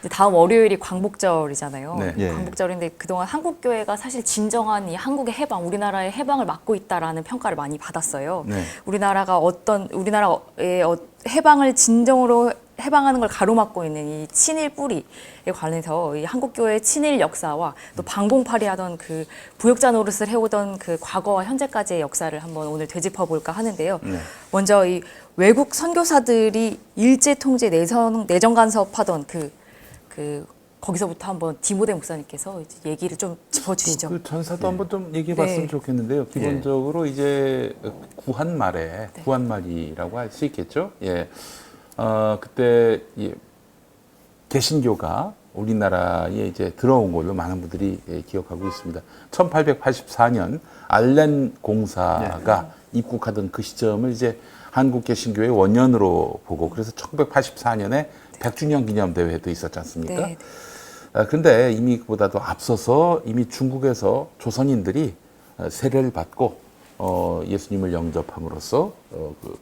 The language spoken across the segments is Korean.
이제 다음 월요일이 광복절이잖아요. 네. 예. 광복절인데 그동안 한국교회가 사실 진정한 이 한국의 해방, 우리나라의 해방을 막고 있다라는 평가를 많이 받았어요. 네. 우리나라의 해방을 진정으로 해방하는 걸 가로막고 있는 이 친일 뿌리에 관해서 이 한국교회의 친일 역사와 또 방공팔이 하던 그 부역자 노릇을 해오던 그 과거와 현재까지의 역사를 한번 오늘 되짚어 볼까 하는데요. 네. 먼저 이 외국 선교사들이 일제 통제 내정 간섭하던 거기서부터 한번 디모데 목사님께서 이제 얘기를 좀 짚어주시죠. 그 전사도 한번 좀 얘기해봤으면 네. 좋겠는데요. 기본적으로 이제 구한 말이라고 할 수 있겠죠. 예. 그때 개신교가 우리나라에 이제 들어온 걸로 많은 분들이 기억하고 있습니다. 1884년 알렌 공사가 입국하던 그 시점을 이제 한국 개신교의 원년으로 보고 그래서 1984년에 100주년 기념대회도 있었지 않습니까? 네. 그런데 이미 그보다도 앞서서 이미 중국에서 조선인들이 세례를 받고 예수님을 영접함으로써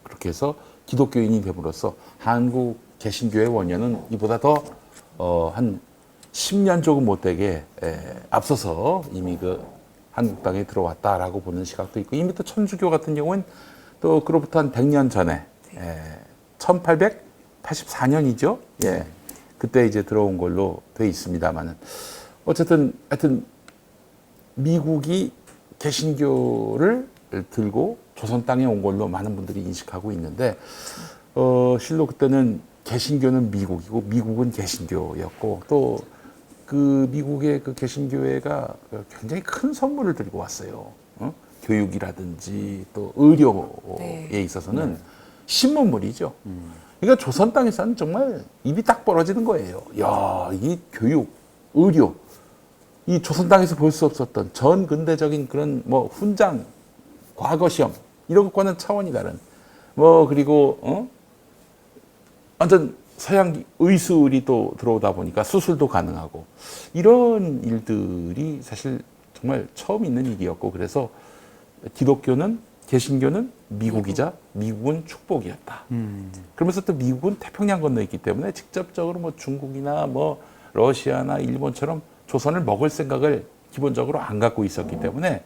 그렇게 해서 기독교인이 됨으로써 한국 개신교의 원년은 이보다 더 한 10년 조금 못되게 앞서서 이미 그 한국 땅에 들어왔다라고 보는 시각도 있고 이미 또 천주교 같은 경우는 또 그로부터 한 100년 전에 1884년이죠. 예. 그때 이제 들어온 걸로 돼 있습니다만은 어쨌든 하여튼 미국이 개신교를 들고 조선 땅에 온 걸로 많은 분들이 인식하고 있는데 실로 그때는 개신교는 미국이고 미국은 개신교였고 또 그 미국의 그 개신교회가 굉장히 큰 선물을 들고 왔어요. 교육이라든지 또 의료에 있어서는 신문물이죠. 그러니까 조선 땅에서는 정말 입이 딱 벌어지는 거예요. 야, 이 교육, 의료, 이 조선 땅에서 볼 수 없었던 전 근대적인 그런 뭐 훈장, 과거 시험 이런 것과는 차원이 다른 그리고 완전 서양 의술이 또 들어오다 보니까 수술도 가능하고 이런 일들이 사실 정말 처음 있는 일이었고 그래서 기독교는 개신교는 미국이자 미국은 축복이었다. 그러면서 또 미국은 태평양 건너에 있기 때문에 직접적으로 뭐 중국이나 뭐 러시아나 일본처럼 조선을 먹을 생각을 기본적으로 안 갖고 있었기 때문에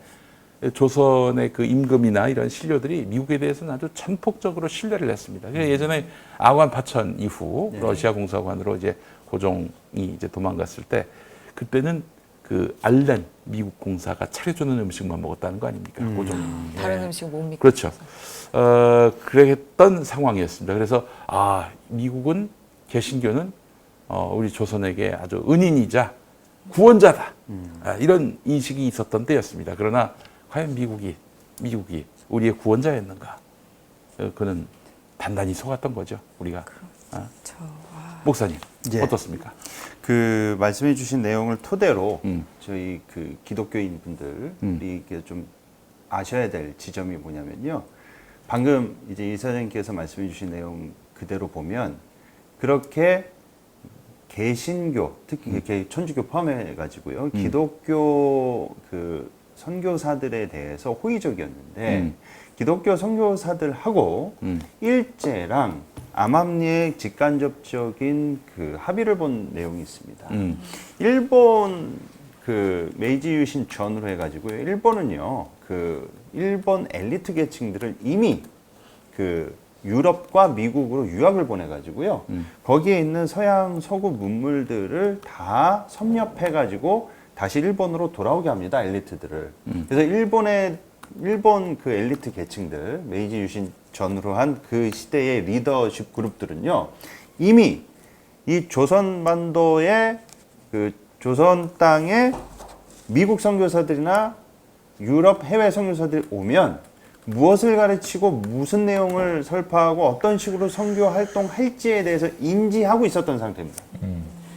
조선의 그 임금이나 이런 신료들이 미국에 대해서는 아주 전폭적으로 신뢰를 했습니다. 예전에 아관 파천 이후 러시아 공사관으로 이제 고종이 이제 도망갔을 때 그때는 그 알렌 미국 공사가 차려주는 음식만 먹었다는 거 아닙니까? 고종이. 다른 음식 뭡니까? 그렇죠. 그랬던 상황이었습니다. 그래서 미국은 개신교는 우리 조선에게 아주 은인이자 구원자다. 이런 인식이 있었던 때였습니다. 그러나 과연 미국이 우리의 구원자였는가? 그는 단단히 속았던 거죠. 우리가. 목사님 어떻습니까? 그 말씀해 주신 내용을 토대로 저희 그 기독교인 분들이 좀 아셔야 될 지점이 뭐냐면요. 방금 이제 이사장님께서 말씀해 주신 내용 그대로 보면 그렇게 개신교, 특히 천주교 포함해 가지고요. 기독교 그 선교사들에 대해서 호의적이었는데 기독교 선교사들하고 일제랑 암암리의 직간접적인 그 합의를 본 내용이 있습니다. 일본 그 메이지 유신 전후로 해가지고요. 일본은요, 그 일본 엘리트 계층들을 이미 그 유럽과 미국으로 유학을 보내가지고요. 거기에 있는 서양 서구 문물들을 다 섭렵해가지고 다시 일본으로 돌아오게 합니다. 엘리트들을. 그래서 일본 그 엘리트 계층들, 메이지 유신 전후로 한 그 시대의 리더십 그룹들은요, 이미 이 조선반도의 그 조선 땅에 미국 선교사들이나 유럽 해외 선교사들이 오면 무엇을 가르치고 무슨 내용을 설파하고 어떤 식으로 선교 활동할지에 대해서 인지하고 있었던 상태입니다.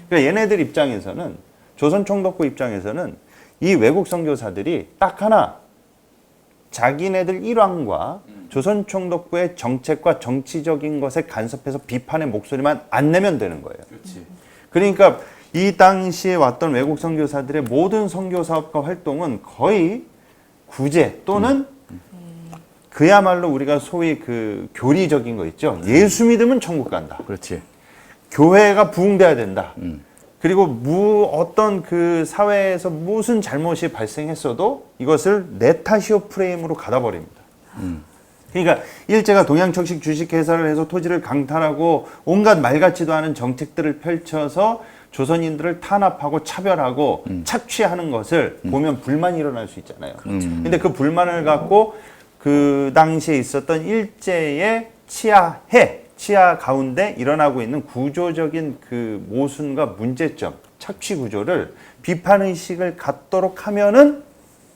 그러니까 얘네들 입장에서는 조선 총독부 입장에서는 이 외국 선교사들이 딱 하나 자기네들 일왕과 조선 총독부의 정책과 정치적인 것에 간섭해서 비판의 목소리만 안 내면 되는 거예요. 그렇지. 그러니까 이 당시에 왔던 외국 선교사들의 모든 선교 사업과 활동은 거의 구제 또는 그야말로 우리가 소위 그 교리적인 거 있죠. 예수 믿으면 천국 간다. 그렇지. 교회가 부흥돼야 된다. 그리고 어떤 그 사회에서 무슨 잘못이 발생했어도 이것을 내 탓이오 프레임으로 가다버립니다. 그러니까 일제가 동양척식 주식회사를 해서 토지를 강탈하고 온갖 말 같지도 않은 정책들을 펼쳐서 조선인들을 탄압하고 차별하고 착취하는 것을 보면 불만이 일어날 수 있잖아요. 근데 그 불만을 갖고 그 당시에 있었던 일제의 치하 가운데 일어나고 있는 구조적인 그 모순과 문제점, 착취 구조를 비판의식을 갖도록 하면은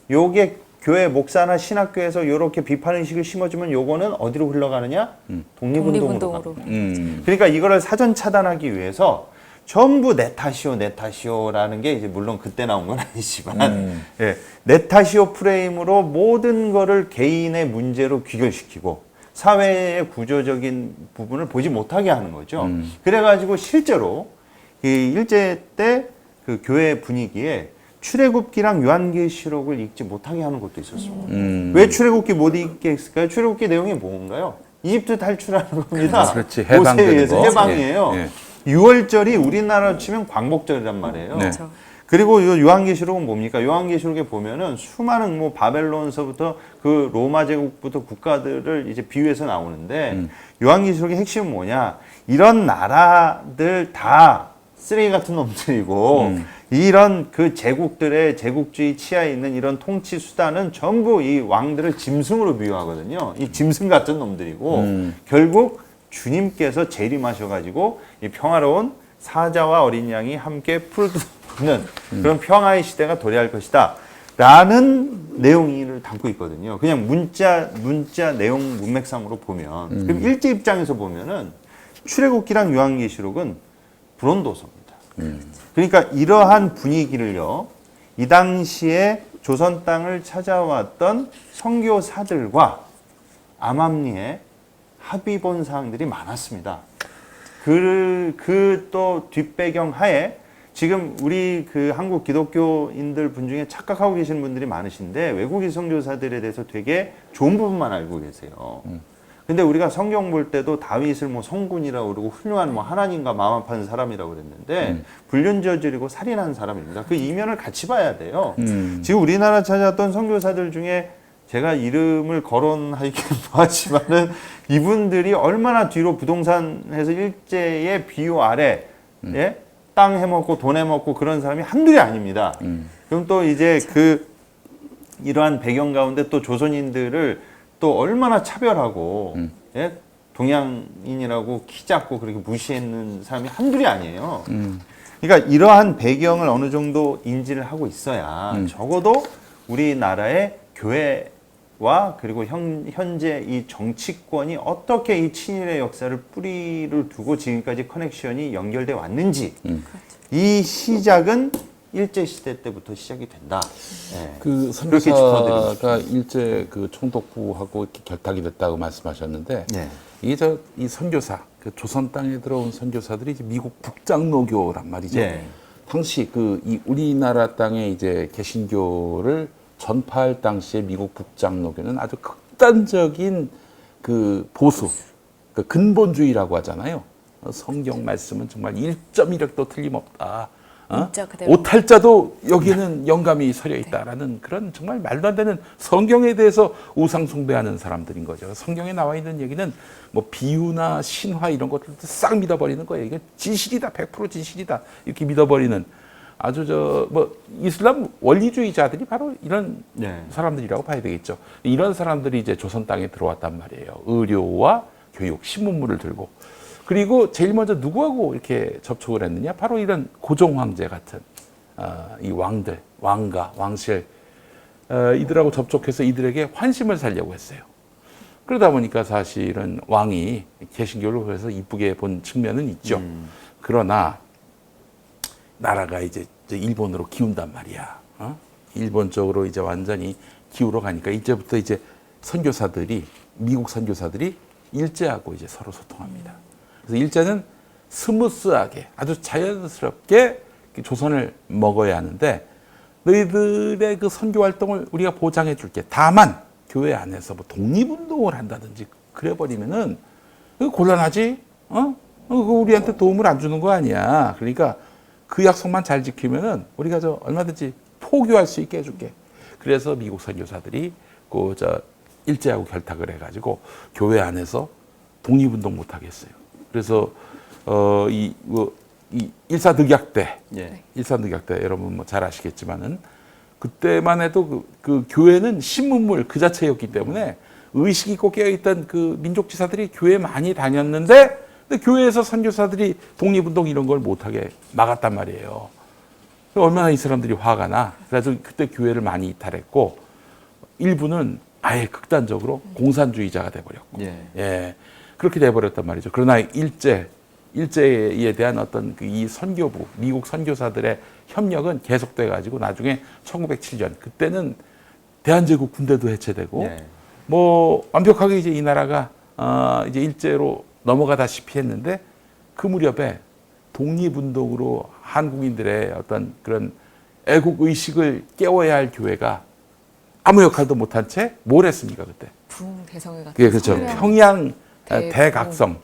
요게 교회 목사나 신학교에서 요렇게 비판의식을 심어주면 요거는 어디로 흘러가느냐? 독립운동으로 갑니다. 그러니까 이거를 사전 차단하기 위해서 전부 내 탓이오라는 게 이제 물론 그때 나온 건 아니지만 예, 내 탓이오 프레임으로 모든 거를 개인의 문제로 귀결시키고 사회의 구조적인 부분을 보지 못하게 하는 거죠. 그래가지고 실제로 이 일제 때 그 교회 분위기에 출애굽기랑 요한계시록을 읽지 못하게 하는 것도 있었어요. 왜 출애굽기 못 읽게 했을까요? 출애굽기 내용이 뭔가요? 이집트 탈출하는 겁니다. 그렇지. 모세에 의해서 거. 해방이에요. 예, 예. 6월절이 우리나라로 치면 광복절이란 말이에요. 네. 그렇죠. 그리고 이 요한계시록은 뭡니까? 요한계시록에 보면은 수많은 뭐 바벨론서부터 그 로마 제국부터 국가들을 이제 비유해서 나오는데 요한계시록의 핵심은 뭐냐? 이런 나라들 다 쓰레기 같은 놈들이고 이런 그 제국들의 제국주의 치하에 있는 이런 통치 수단은 전부 이 왕들을 짐승으로 비유하거든요. 이 짐승 같은 놈들이고 결국 주님께서 재림하셔가지고 이 평화로운 사자와 어린 양이 함께 풀을 뜯는 그런 평화의 시대가 도래할 것이다. 라는 내용을 담고 있거든요. 그냥 문자 내용 문맥상으로 보면. 그럼 일제 입장에서 보면은 출애굽기랑 요한계시록은 불온도서입니다. 그러니까 이러한 분위기를요, 이 당시에 조선 땅을 찾아왔던 선교사들과 암암리에 합의 본 사항들이 많았습니다. 그 또 뒷배경 하에 지금 우리 그 한국 기독교인들 분 중에 착각하고 계시는 분들이 많으신데 외국인 선교사들에 대해서 되게 좋은 부분만 알고 계세요. 근데 우리가 성경 볼 때도 다윗을 뭐 성군이라고 그러고 훌륭한 뭐 하나님과 마음 아파하는 사람이라고 그랬는데 불륜 저지르고 살인한 사람입니다. 그 이면을 같이 봐야 돼요. 지금 우리나라 찾아왔던 선교사들 중에 제가 이름을 거론하기는 뭐하지만은 이분들이 얼마나 뒤로 부동산에서 일제의 비유 아래 예? 땅 해먹고 돈 해먹고 그런 사람이 한둘이 아닙니다. 그럼 또 이제 그 이러한 배경 가운데 또 조선인들을 또 얼마나 차별하고 예? 동양인이라고 키 작고 그렇게 무시했는 사람이 한둘이 아니에요. 그러니까 이러한 배경을 어느 정도 인지를 하고 있어야 적어도 우리나라의 교회와 그리고 현재 이 정치권이 어떻게 이 친일의 역사를 뿌리를 두고 지금까지 커넥션이 연결돼 왔는지 이 시작은 일제시대 때부터 시작이 된다. 네. 그 그렇게 짚어드리고 선교사가 일제 그 총독부하고 이렇게 결탁이 됐다고 말씀하셨는데 네. 이게 이 선교사, 그 조선 땅에 들어온 선교사들이 이제 미국 북장로교란 말이죠. 네. 당시 그 이 우리나라 땅에 이제 개신교를 전파할 당시에 미국 북장로교는 아주 극단적인 그 보수, 그 근본주의라고 하잖아요. 성경 말씀은 정말 1.1획도 틀림없다. 진짜 그대로. 오탈자도 여기에는 영감이 서려 있다라는 그런 정말 말도 안 되는 성경에 대해서 우상 숭배하는 사람들인 거죠. 성경에 나와 있는 얘기는 뭐 비유나 신화 이런 것들도 싹 믿어버리는 거예요. 이게 진실이다, 100% 진실이다 이렇게 믿어버리는 아주 뭐 이슬람 원리주의자들이 바로 이런 네. 사람들이라고 봐야 되겠죠. 이런 사람들이 이제 조선 땅에 들어왔단 말이에요. 의료와 교육, 신문물을 들고. 그리고 제일 먼저 누구하고 이렇게 접촉을 했느냐? 바로 이런 고종 황제 같은 이 왕들, 왕가, 왕실 이들하고 접촉해서 이들에게 환심을 살려고 했어요. 그러다 보니까 사실은 왕이 개신교를 해서 이쁘게 본 측면은 있죠. 그러나 나라가 이제 일본으로 기운단 말이야. 일본 쪽으로 이제 완전히 기울어 가니까 이제부터 이제 선교사들이 미국 선교사들이 일제하고 이제 서로 소통합니다. 그래서 일제는 스무스하게 아주 자연스럽게 조선을 먹어야 하는데 너희들의 그 선교 활동을 우리가 보장해 줄게. 다만 교회 안에서 뭐 독립운동을 한다든지 그래버리면은 곤란하지? 그거 우리한테 도움을 안 주는 거 아니야. 그러니까 그 약속만 잘 지키면은 우리가 저 얼마든지 포교할 수 있게 해줄게. 그래서 미국 선교사들이 그 저 일제하고 결탁을 해가지고 교회 안에서 독립운동 못 하게 했어요. 그래서 이 일사늑약 때, 예. 일사늑약 때 여러분 뭐 잘 아시겠지만은 그때만 해도 그 교회는 신문물 그 자체였기 때문에 의식 있고 깨어있던 그 민족지사들이 교회 많이 다녔는데 근데 교회에서 선교사들이 독립운동 이런 걸 못하게 막았단 말이에요. 얼마나 이 사람들이 화가 나. 그래서 그때 교회를 많이 이탈했고 일부는 아예 극단적으로 공산주의자가 돼버렸고 예. 그렇게 돼버렸단 말이죠. 그러나 일제에 대한 어떤 이 선교부, 미국 선교사들의 협력은 계속돼 가지고 나중에 1907년 그때는 대한제국 군대도 해체되고 예. 뭐 완벽하게 이제 이 나라가 이제 일제로 넘어가다시피 했는데 그 무렵에 독립운동으로 한국인들의 어떤 그런 애국 의식을 깨워야 할 교회가 아무 역할도 못한 채 뭘 했습니까 그때? 부흥대성회 같은 예, 그렇죠. 성령. 평양 대부흥. 대각성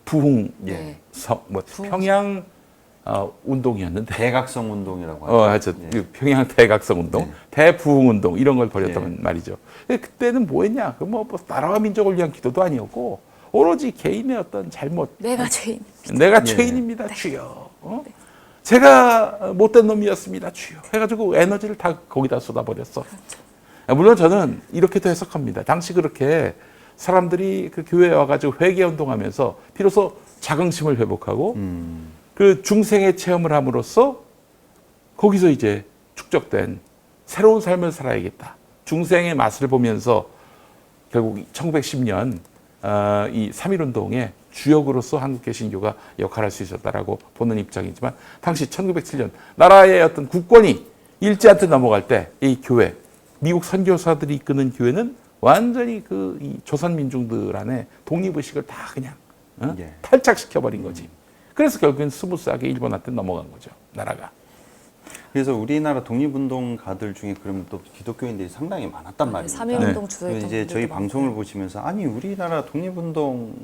부흥 네. 부흥. 평양 운동이었는데 대각성 운동이라고 하죠. 하여튼 예. 그 평양 대각성 운동, 네. 대부흥 운동 이런 걸 벌였단 예. 말이죠. 근데 그때는 뭐했냐? 뭐 나라와 민족을 위한 기도도 아니었고 오로지 개인의 어떤 잘못. 내가 죄인. 내가 예. 죄인입니다, 주여. 제가 못된 놈이었습니다, 주여. 해가지고 에너지를 다 거기다 쏟아버렸어. 물론 저는 이렇게도 해석합니다. 당시 그렇게 사람들이 그 교회에 와가지고 회개 운동하면서 비로소 자긍심을 회복하고 그 중생의 체험을 함으로써 거기서 이제 축적된 새로운 삶을 살아야겠다. 중생의 맛을 보면서 결국 1910년 이 3.1운동의 주역으로서 한국개신교가 역할할 수 있었다라고 보는 입장이지만 당시 1907년 나라의 어떤 국권이 일제한테 넘어갈 때 이 교회, 미국 선교사들이 이끄는 교회는 완전히 이 조선 민중들 안에 독립의식을 다 그냥 예. 탈착시켜버린 거지. 그래서 결국엔 스무스하게 일본한테 넘어간 거죠, 나라가. 그래서 우리나라 독립운동가들 중에 그러면 또 기독교인들이 상당히 많았단 말입니다. 3.1운동 주도했던 이제 저희 분들도 방송을 많고요. 보시면서 아니 우리나라 독립운동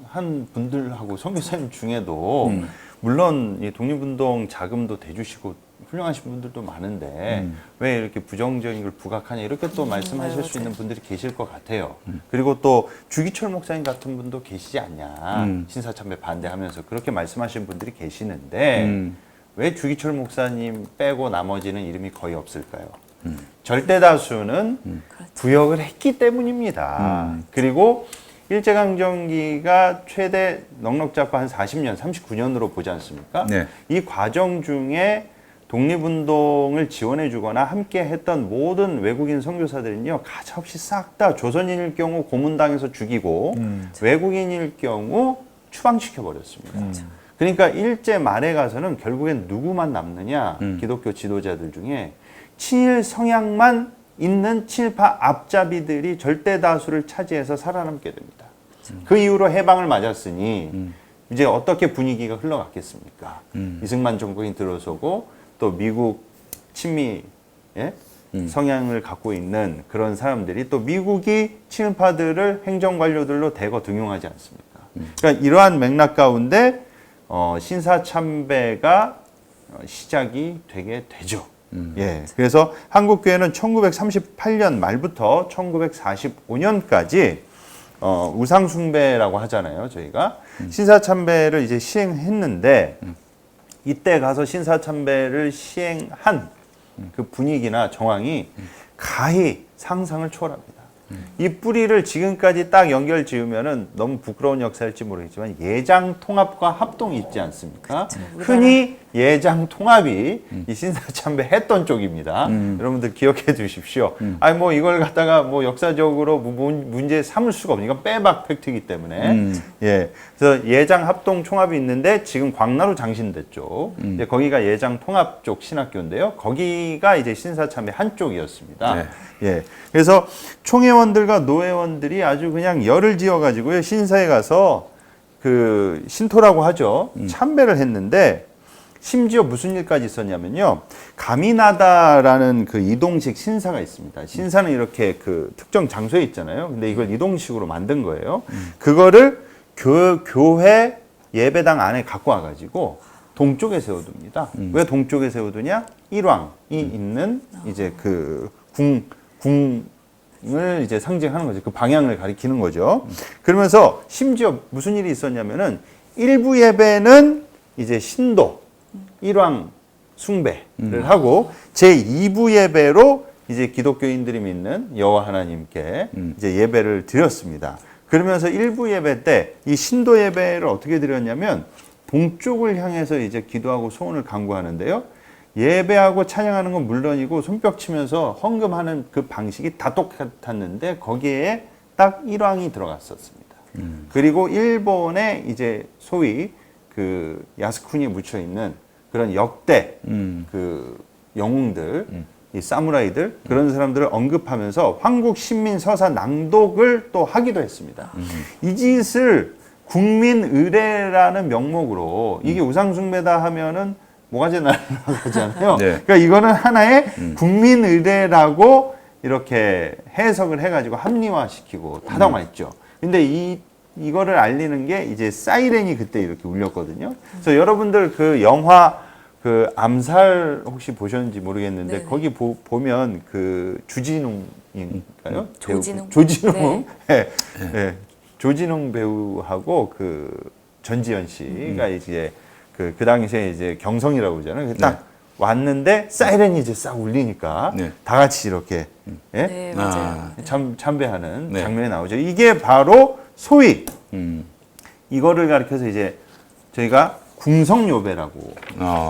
한 분들하고 선교사님 중에도 물론 이 독립운동 자금도 대주시고 훌륭하신 분들도 많은데 왜 이렇게 부정적인 걸 부각하냐 이렇게 또 말씀하실 수 있는 분들이 계실 것 같아요. 그리고 또 주기철 목사님 같은 분도 계시지 않냐. 신사참배 반대하면서 그렇게 말씀하시는 분들이 계시는데 왜 주기철 목사님 빼고 나머지는 이름이 거의 없을까요? 절대 다수는 부역을 했기 때문입니다. 그리고 일제강점기가 최대 넉넉 잡고 한 40년, 39년으로 보지 않습니까? 네. 이 과정 중에 독립운동을 지원해 주거나 함께 했던 모든 외국인 선교사들은요, 가차없이 싹 다 조선인일 경우 고문당해서 죽이고 외국인일 경우 추방시켜 버렸습니다. 그러니까 일제 말에 가서는 결국엔 누구만 남느냐? 기독교 지도자들 중에 친일 성향만 있는 친일파 앞잡이들이 절대 다수를 차지해서 살아남게 됩니다. 그 이후로 해방을 맞았으니 이제 어떻게 분위기가 흘러갔겠습니까? 이승만 정권이 들어서고 또 미국 친미 성향을 갖고 있는 그런 사람들이 또 미국이 친일파들을 행정관료들로 대거 등용하지 않습니까? 그러니까 이러한 맥락 가운데 신사참배가 시작이 되게 되죠. 예. 그래서 한국교회는 1938년 말부터 1945년까지 우상숭배라고 하잖아요, 저희가. 신사참배를 이제 시행했는데 이때 가서 신사참배를 시행한 그 분위기나 정황이 가히 상상을 초월합니다. 이 뿌리를 지금까지 딱 연결 지으면은 너무 부끄러운 역사일지 모르겠지만 예장 통합과 합동이 있지 않습니까? 흔히 예장 통합이 이 신사참배 했던 쪽입니다. 여러분들 기억해 두십시오. 아니 뭐 이걸 갖다가 뭐 역사적으로 문제 삼을 수가 없으니까 이건 빼박 팩트이기 때문에 예. 그래서 예장 합동 총합이 있는데 지금 광나루 장신대 쪽 거기가 예장 통합 쪽 신학교인데요. 거기가 이제 신사참배 한쪽이었습니다. 네. 예. 그래서 총회원들과 노회원들이 아주 그냥 열을 지어가지고요. 신사에 가서 그 신토라고 하죠. 참배를 했는데 심지어 무슨 일까지 있었냐면요. 가미나다라는 그 이동식 신사가 있습니다. 신사는 이렇게 그 특정 장소에 있잖아요. 근데 이걸 이동식으로 만든 거예요. 그거를 교회 예배당 안에 갖고 와가지고 동쪽에 세워둡니다. 왜 동쪽에 세워두냐? 일왕이 있는 이제 그 궁을 이제 상징하는 거죠. 그 방향을 가리키는 거죠. 그러면서 심지어 무슨 일이 있었냐면은 일부 예배는 이제 신도 일왕 숭배를 하고 제 2부 예배로 이제 기독교인들이 믿는 여호와 하나님께 이제 예배를 드렸습니다. 그러면서 일부 예배 때 이 신도 예배를 어떻게 드렸냐면 동쪽을 향해서 이제 기도하고 소원을 간구하는데요. 예배하고 찬양하는 건 물론이고 손뼉 치면서 헌금하는 그 방식이 다 똑같았는데 거기에 딱 일왕이 들어갔었습니다. 그리고 일본의 이제 소위 그 야스쿠니에 묻혀 있는 그런 역대 그 영웅들, 이 사무라이들 그런 사람들을 언급하면서 황국 신민 서사 낭독을 또 하기도 했습니다. 이 짓을 국민 의례라는 명목으로 이게 우상숭배다 하면은 모가지 날아가잖아요. 네. 그러니까 이거는 하나의 국민 의례라고 이렇게 해석을 해가지고 합리화시키고 타당화했죠. 근데 이거를 알리는 게 이제 사이렌이 그때 이렇게 울렸거든요. 그래서 여러분들 그 영화 그 암살 혹시 보셨는지 모르겠는데 네네. 거기 보면 그 주진웅인가요? 조진웅. 조진웅. 네. 네. 조진웅 배우하고 그 전지현 씨가 이제 그 당시에 이제 경성이라고 그러잖아요. 딱 왔는데 사이렌이 이제 싹 울리니까 네. 다 같이 이렇게 예? 네, 맞아요. 참배하는 네. 장면이 나오죠. 이게 바로 소위 이거를 가리켜서 이제 저희가 궁성요배라고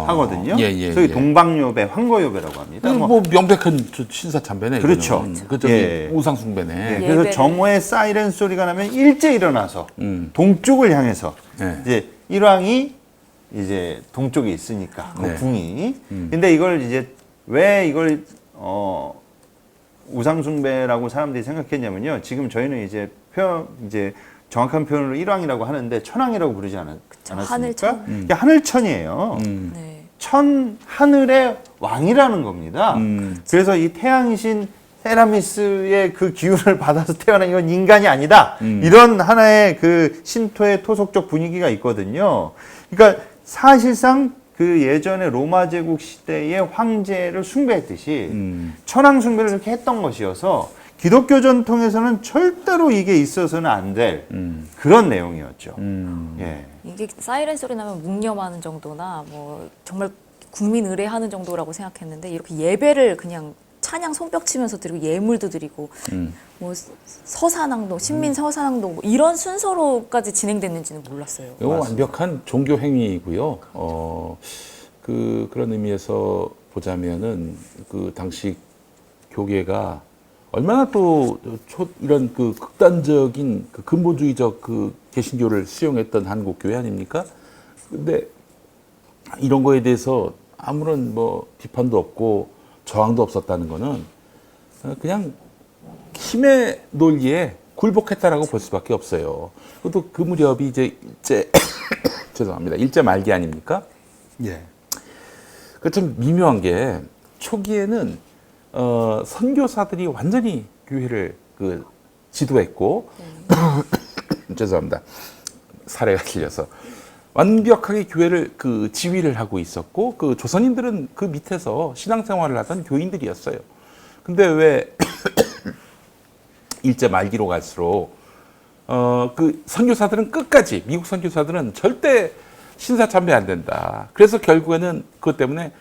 하거든요. 소위 동방요배, 황거요배라고 합니다. 뭐 명백한 신사참배네. 그렇죠. 그쪽 예. 우상숭배네. 네, 그래서 예배를- 정오의 사이렌 소리가 나면 일제 일어나서 동쪽을 향해서 네. 이제 일왕이 이제 동쪽에 있으니까 그 네. 궁이. 근데 이걸 이제 왜 이걸 우상숭배라고 사람들이 생각했냐면요. 지금 저희는 이제 이제 정확한 표현으로 일왕이라고 하는데 천왕이라고 부르지 않았습니까? 하늘천. 이게 하늘천이에요. 네. 하늘의 왕이라는 겁니다. 그래서 이 태양신 세라미스의 그 기운을 받아서 태어난 이건 인간이 아니다. 이런 하나의 그 신토의 토속적 분위기가 있거든요. 그러니까 사실상 그 예전에 로마 제국 시대의 황제를 숭배했듯이 천황 숭배를 그렇게 했던 것이어서 기독교 전통에서는 절대로 이게 있어서는 안 될 그런 내용이었죠. 예. 이게 사이렌 소리 나면 묵념하는 정도나 뭐 정말 국민 의례하는 정도라고 생각했는데 이렇게 예배를 그냥 찬양 손뼉 치면서 드리고 예물도 드리고 뭐 서사낭독, 신민 서사낭독 뭐 이런 순서로까지 진행됐는지는 몰랐어요. 이거 완벽한 종교 행위이고요. 그런 의미에서 보자면은 그 당시 교계가 얼마나 또 이런 그 극단적인 그 근본주의적 그 개신교를 수용했던 한국 교회 아닙니까? 근데 이런 거에 대해서 아무런 뭐 비판도 없고 저항도 없었다는 거는 그냥 힘의 논리에 굴복했다라고 볼 수밖에 없어요. 그것도 그 무렵이 이제 일제 죄송합니다. 일제 말기 아닙니까? 예. 그 좀 미묘한 게 초기에는 선교사들이 완전히 교회를 그 지도했고 죄송합니다. 사례가 틀려서 완벽하게 교회를 그 지휘를 하고 있었고 그 조선인들은 그 밑에서 신앙생활을 하던 교인들이었어요. 근데 왜 일제 말기로 갈수록 그 선교사들은 끝까지 미국 선교사들은 절대 신사참배 안 된다. 그래서 결국에는 그것 때문에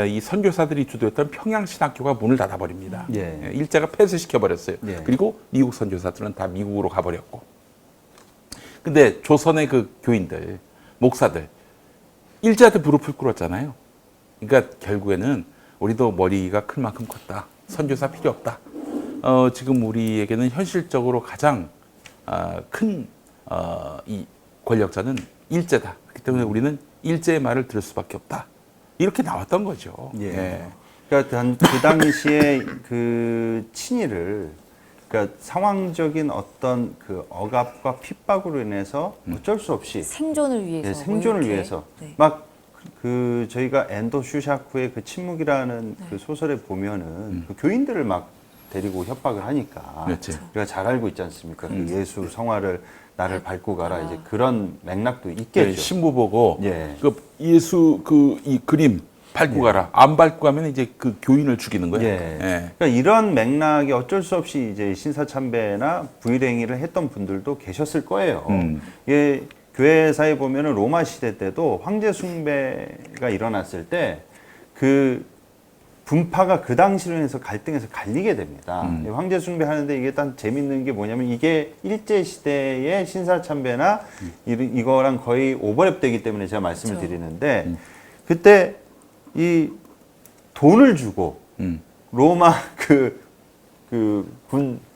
이 선교사들이 주도했던 평양신학교가 문을 닫아버립니다. 예. 일제가 폐쇄시켜버렸어요. 예. 그리고 미국 선교사들은 다 미국으로 가버렸고. 근데 조선의 그 교인들, 목사들, 일제한테 무릎을 꿇었잖아요. 그러니까 결국에는 우리도 머리가 클 만큼 컸다. 선교사 필요 없다. 지금 우리에게는 현실적으로 가장 큰 이 권력자는 일제다. 그렇기 때문에 우리는 일제의 말을 들을 수밖에 없다. 이렇게 나왔던 거죠. 예. 예. 그러니까 그 당시에 그 친일을 그러니까 상황적인 어떤 그 억압과 핍박으로 인해서 어쩔 수 없이 생존을 위해서. 예, 뭐 생존을 이렇게. 위해서 네. 막 그 저희가 엔도 슈샤쿠의 그 침묵이라는 그 소설에 보면은 그 교인들을 막 데리고 협박을 하니까 그렇지. 우리가 잘 알고 있지 않습니까? 그 예수 성화를 나를 밟고 가라 이제 그런 맥락도 네, 있겠죠. 신부 보고 예. 그 예수 그 이 그림 밟고 가라. 안 밟고 가면 이제 그 교인을 죽이는 거야. 예. 예. 그러니까 이런 맥락이 어쩔 수 없이 이제 신사참배나 부일행위를 했던 분들도 계셨을 거예요. 예, 교회사에 보면은 로마 시대 때도 황제 숭배가 일어났을 때 그 분파가 그 당시로 해서 갈등해서 갈리게 됩니다. 이 황제 숭배하는데 이게 딱 재밌는 게 뭐냐면 이게 일제 시대의 신사참배나 이거랑 거의 오버랩되기 때문에 제가 말씀을 그렇죠. 드리는데 그때 이 돈을 주고 로마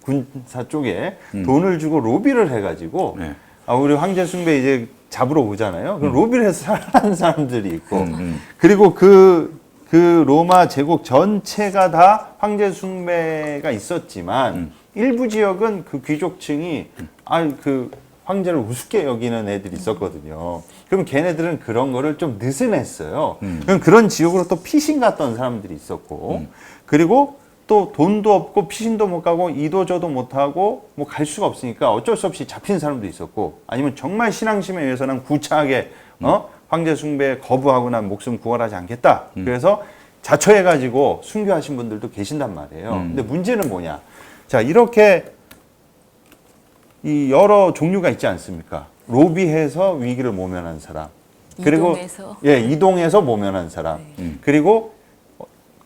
군사 쪽에 돈을 주고 로비를 해가지고 네. 우리 황제 숭배 이제 잡으러 오잖아요. 그럼 로비를 해서 살아나는 사람들이 있고 그리고 그 로마 제국 전체가 다 황제 숭배가 있었지만 일부 지역은 그 귀족층이 그 황제를 우습게 여기는 애들이 있었거든요. 그럼 걔네들은 그런 거를 좀 느슨했어요. 그럼 그런 지역으로 또 피신 갔던 사람들이 있었고, 그리고 또 돈도 없고 피신도 못 가고 이도저도 못 하고 뭐 갈 수가 없으니까 어쩔 수 없이 잡힌 사람도 있었고, 아니면 정말 신앙심에 의해서 난 구차하게 황제 숭배 거부하고 난 목숨 구원하지 않겠다. 그래서 자처해가지고 순교하신 분들도 계신단 말이에요. 근데 문제는 뭐냐? 자, 이렇게 이 여러 종류가 있지 않습니까? 로비해서 위기를 모면한 사람, 그리고 이동해서. 이동해서 모면한 사람, 그리고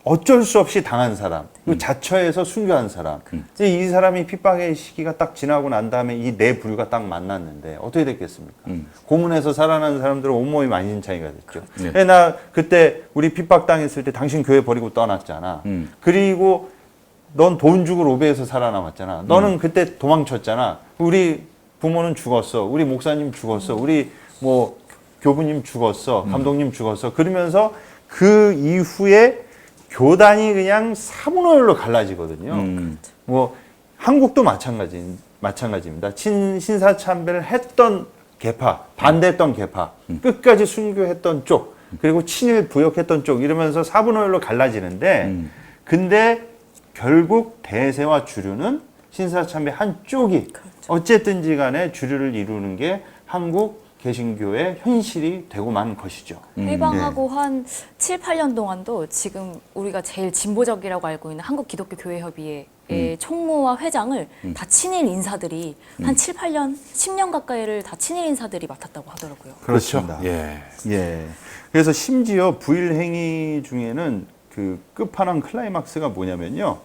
어쩔 수 없이 당한 사람, 그리고 자처해서 순교한 사람. 이제 이 사람이 핍박의 시기가 딱 지나고 난 다음에 이 네 부류가 딱 만났는데 어떻게 됐겠습니까? 고문에서 살아난 사람들은 온몸이 만신창이가 됐죠. 네. 나 그때 우리 핍박당했을 때 당신 교회 버리고 떠났잖아. 그리고 넌 돈 주고 로비해서 살아남았잖아. 너는 그때 도망쳤잖아. 우리 부모는 죽었어. 우리 목사님 죽었어. 우리 뭐 교부님 죽었어. 감독님 죽었어. 그러면서 그 이후에 교단이 그냥 4분의 1로 갈라지거든요. 뭐 한국도 마찬가지입니다. 신사참배를 했던 계파, 반대했던 계파, 끝까지 순교했던 쪽, 그리고 친일 부역했던 쪽 이러면서 4분의 1로 갈라지는데 근데 결국 대세와 주류는 신사참배 한쪽이 어쨌든지 간에 주류를 이루는 게 한국 개신교의 현실이 되고 만 것이죠. 해방하고 한 7, 8년 동안도 지금 우리가 제일 진보적이라고 알고 있는 한국기독교교회협의회의 총무와 회장을 다 친일 인사들이 한 7, 8년, 10년 가까이를 다 친일 인사들이 맡았다고 하더라고요. 그렇습니다. 예. 예. 그래서 심지어 부일행위 중에는 그 끝판왕 클라이막스가 뭐냐면요.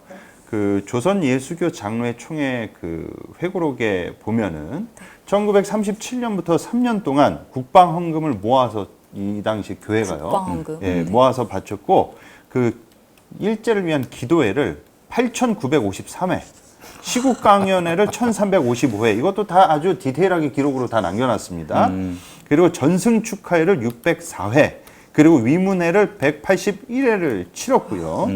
그 조선 예수교 장로회 총회 그 회고록에 보면은 1937년부터 3년 동안 국방 헌금을 모아서 이 당시 교회가요. 국방 헌금. 예, 모아서 바쳤고 그 일제를 위한 기도회를 8,953회, 시국 강연회를 1,355회. 이것도 다 아주 디테일하게 기록으로 다 남겨놨습니다. 그리고 전승 축하회를 604회, 그리고 위문회를 181회를 치렀고요.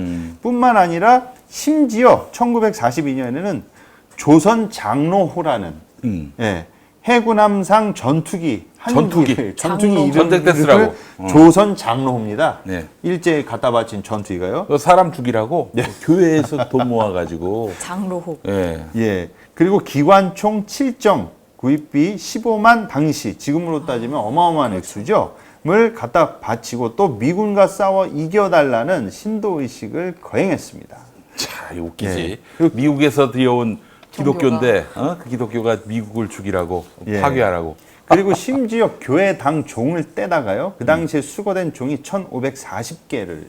뿐만 아니라 심지어 1942년에는 조선 장로호라는 예, 해군함상 전투기 전투기. 이름 전쟁 쓰라고. 조선 장로호입니다. 네. 일제에 갖다 바친 전투기가요. 그 사람 죽이라고 교회에서 돈 모아가지고. 장로호. 예. 예. 그리고 기관총 7정 구입비 15만 당시 지금으로 따지면 어마어마한 액수죠. 을 갖다 바치고 또 미군과 싸워 이겨달라는 신도의식을 거행했습니다. 자, 이거 웃기지. 예. 미국에서 들여온 기독교인데 그 기독교가 미국을 죽이라고 예. 파괴하라고. 그리고 심지어 교회당 종을 떼다가요. 그 당시에 수거된 종이 1,540개를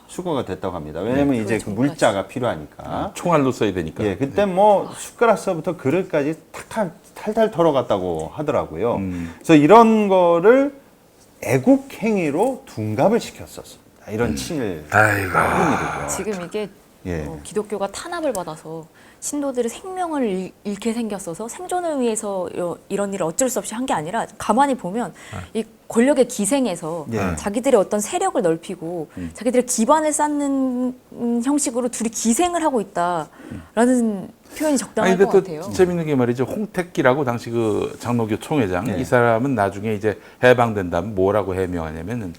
수거가 됐다고 합니다. 왜냐면 이제 그 물자가 필요하니까. 총알로 써야 되니까. 예, 그때 뭐 숟가락서부터 그릇까지 탈탈 털어갔다고 하더라고요. 그래서 이런 거를 애국 행위로 둔갑을 시켰었습니다. 이런 친일 아이고. 행위를요. 지금 이게 예. 기독교가 탄압을 받아서 신도들의 생명을 잃게 생겼어서 생존을 위해서 이런 일을 어쩔 수 없이 한 게 아니라 가만히 보면 이 권력의 기생에서 예. 자기들의 어떤 세력을 넓히고 자기들의 기반을 쌓는 형식으로 둘이 기생을 하고 있다라는 표현이 적당할 아니, 근데 것 또 같아요. 재밌는 게 말이죠. 홍택기라고 당시 그 장로교 총회장 네. 이 사람은 나중에 이제 해방된 다음 뭐라고 해명하냐면은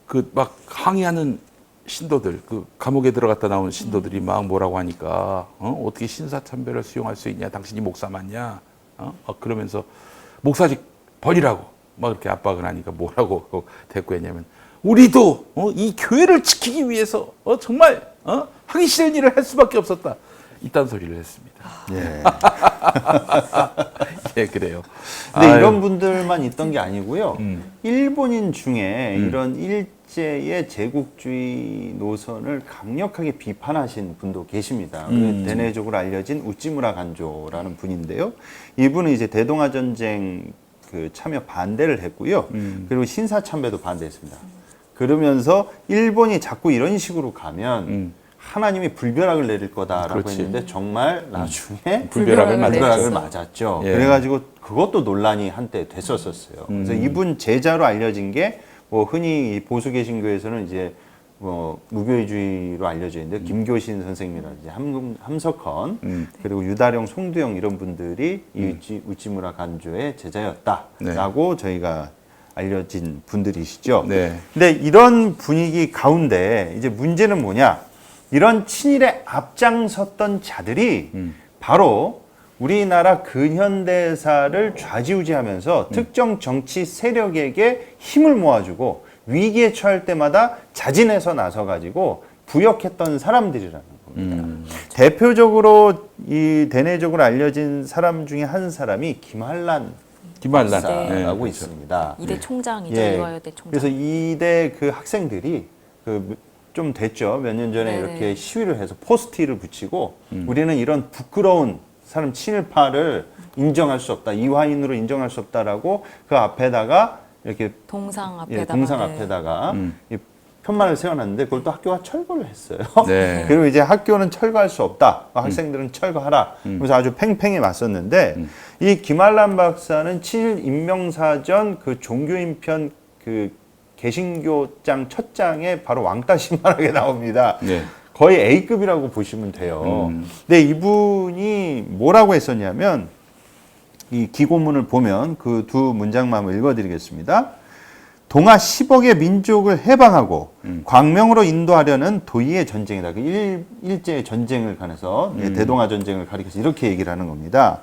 그 막 항의하는 신도들 그 감옥에 들어갔다 나온 신도들이 막 뭐라고 하니까 어떻게 신사참배를 수용할 수 있냐? 당신이 목사 맞냐? 그러면서 목사직 버리라고 막 이렇게 압박을 하니까 뭐라고 대꾸했냐면 우리도 이 교회를 지키기 위해서 정말 하기 싫은 일을 할 수밖에 없었다. 이딴 소리를 했습니다. 예. 예, 그래요. 근데 아유. 이런 분들만 있던 게 아니고요. 일본인 중에 이런 일제의 제국주의 노선을 강력하게 비판하신 분도 계십니다. 그 대내적으로 알려진 우찌무라 간조라는 분인데요. 이분은 이제 대동아 전쟁 그 참여 반대를 했고요. 그리고 신사참배도 반대했습니다. 그러면서 일본이 자꾸 이런 식으로 가면 하나님이 불벼락을 내릴 거다라고 그렇지. 했는데 정말 나중에 불벼락을 불벼락을 맞았죠. 맞았죠. 예. 그래가지고 그것도 논란이 한때 됐었어요. 그래서 이분 제자로 알려진 게 뭐 흔히 보수 개신교에서는 이제 뭐 무교회주의로 알려져 있는데 김교신 선생님이라든지 함석헌 그리고 유다령, 송두영 이런 분들이 이 우찌무라 간조의 제자였다라고 저희가 알려진 분들이시죠. 네. 근데 이런 분위기 가운데 이제 문제는 뭐냐? 이런 친일에 앞장섰던 자들이 바로 우리나라 근현대사를 좌지우지하면서 특정 정치 세력에게 힘을 모아주고 위기에 처할 때마다 자진해서 나서가지고 부역했던 사람들이라는 겁니다. 대표적으로 이 대내적으로 알려진 사람 중에 한 사람이 김한란 김한란 박사라고 네, 있습니다. 이대 총장이죠. 예. 이화여대 총장. 그래서 이대 그 학생들이 그 좀 됐죠. 몇 년 전에 네네. 이렇게 시위를 해서 포스트잇을 붙이고 우리는 이런 부끄러운 사람 친일파를 인정할 수 없다. 이화인으로 인정할 수 없다라고 그 앞에다가 이렇게 동상 앞에다가. 예, 동상 네. 앞에다가 이 편말을 세워놨는데 그걸 또 학교가 철거를 했어요. 네. 그리고 이제 학교는 철거할 수 없다. 학생들은 철거하라. 그래서 아주 팽팽히 맞섰는데 이 김한란 박사는 친일 인명사전 그 종교인 편 그 개신교장 첫 장에 바로 왕따 신만하게 나옵니다. 네. 거의 A급이라고 보시면 돼요. 근데 이분이 뭐라고 했었냐면 이 기고문을 보면 그 두 문장만 한번 읽어드리겠습니다. 동아 10억의 민족을 해방하고 광명으로 인도하려는 도의의 전쟁이다. 그 일제의 전쟁을 관해서 대동아 전쟁을 가리켜서 이렇게 얘기를 하는 겁니다.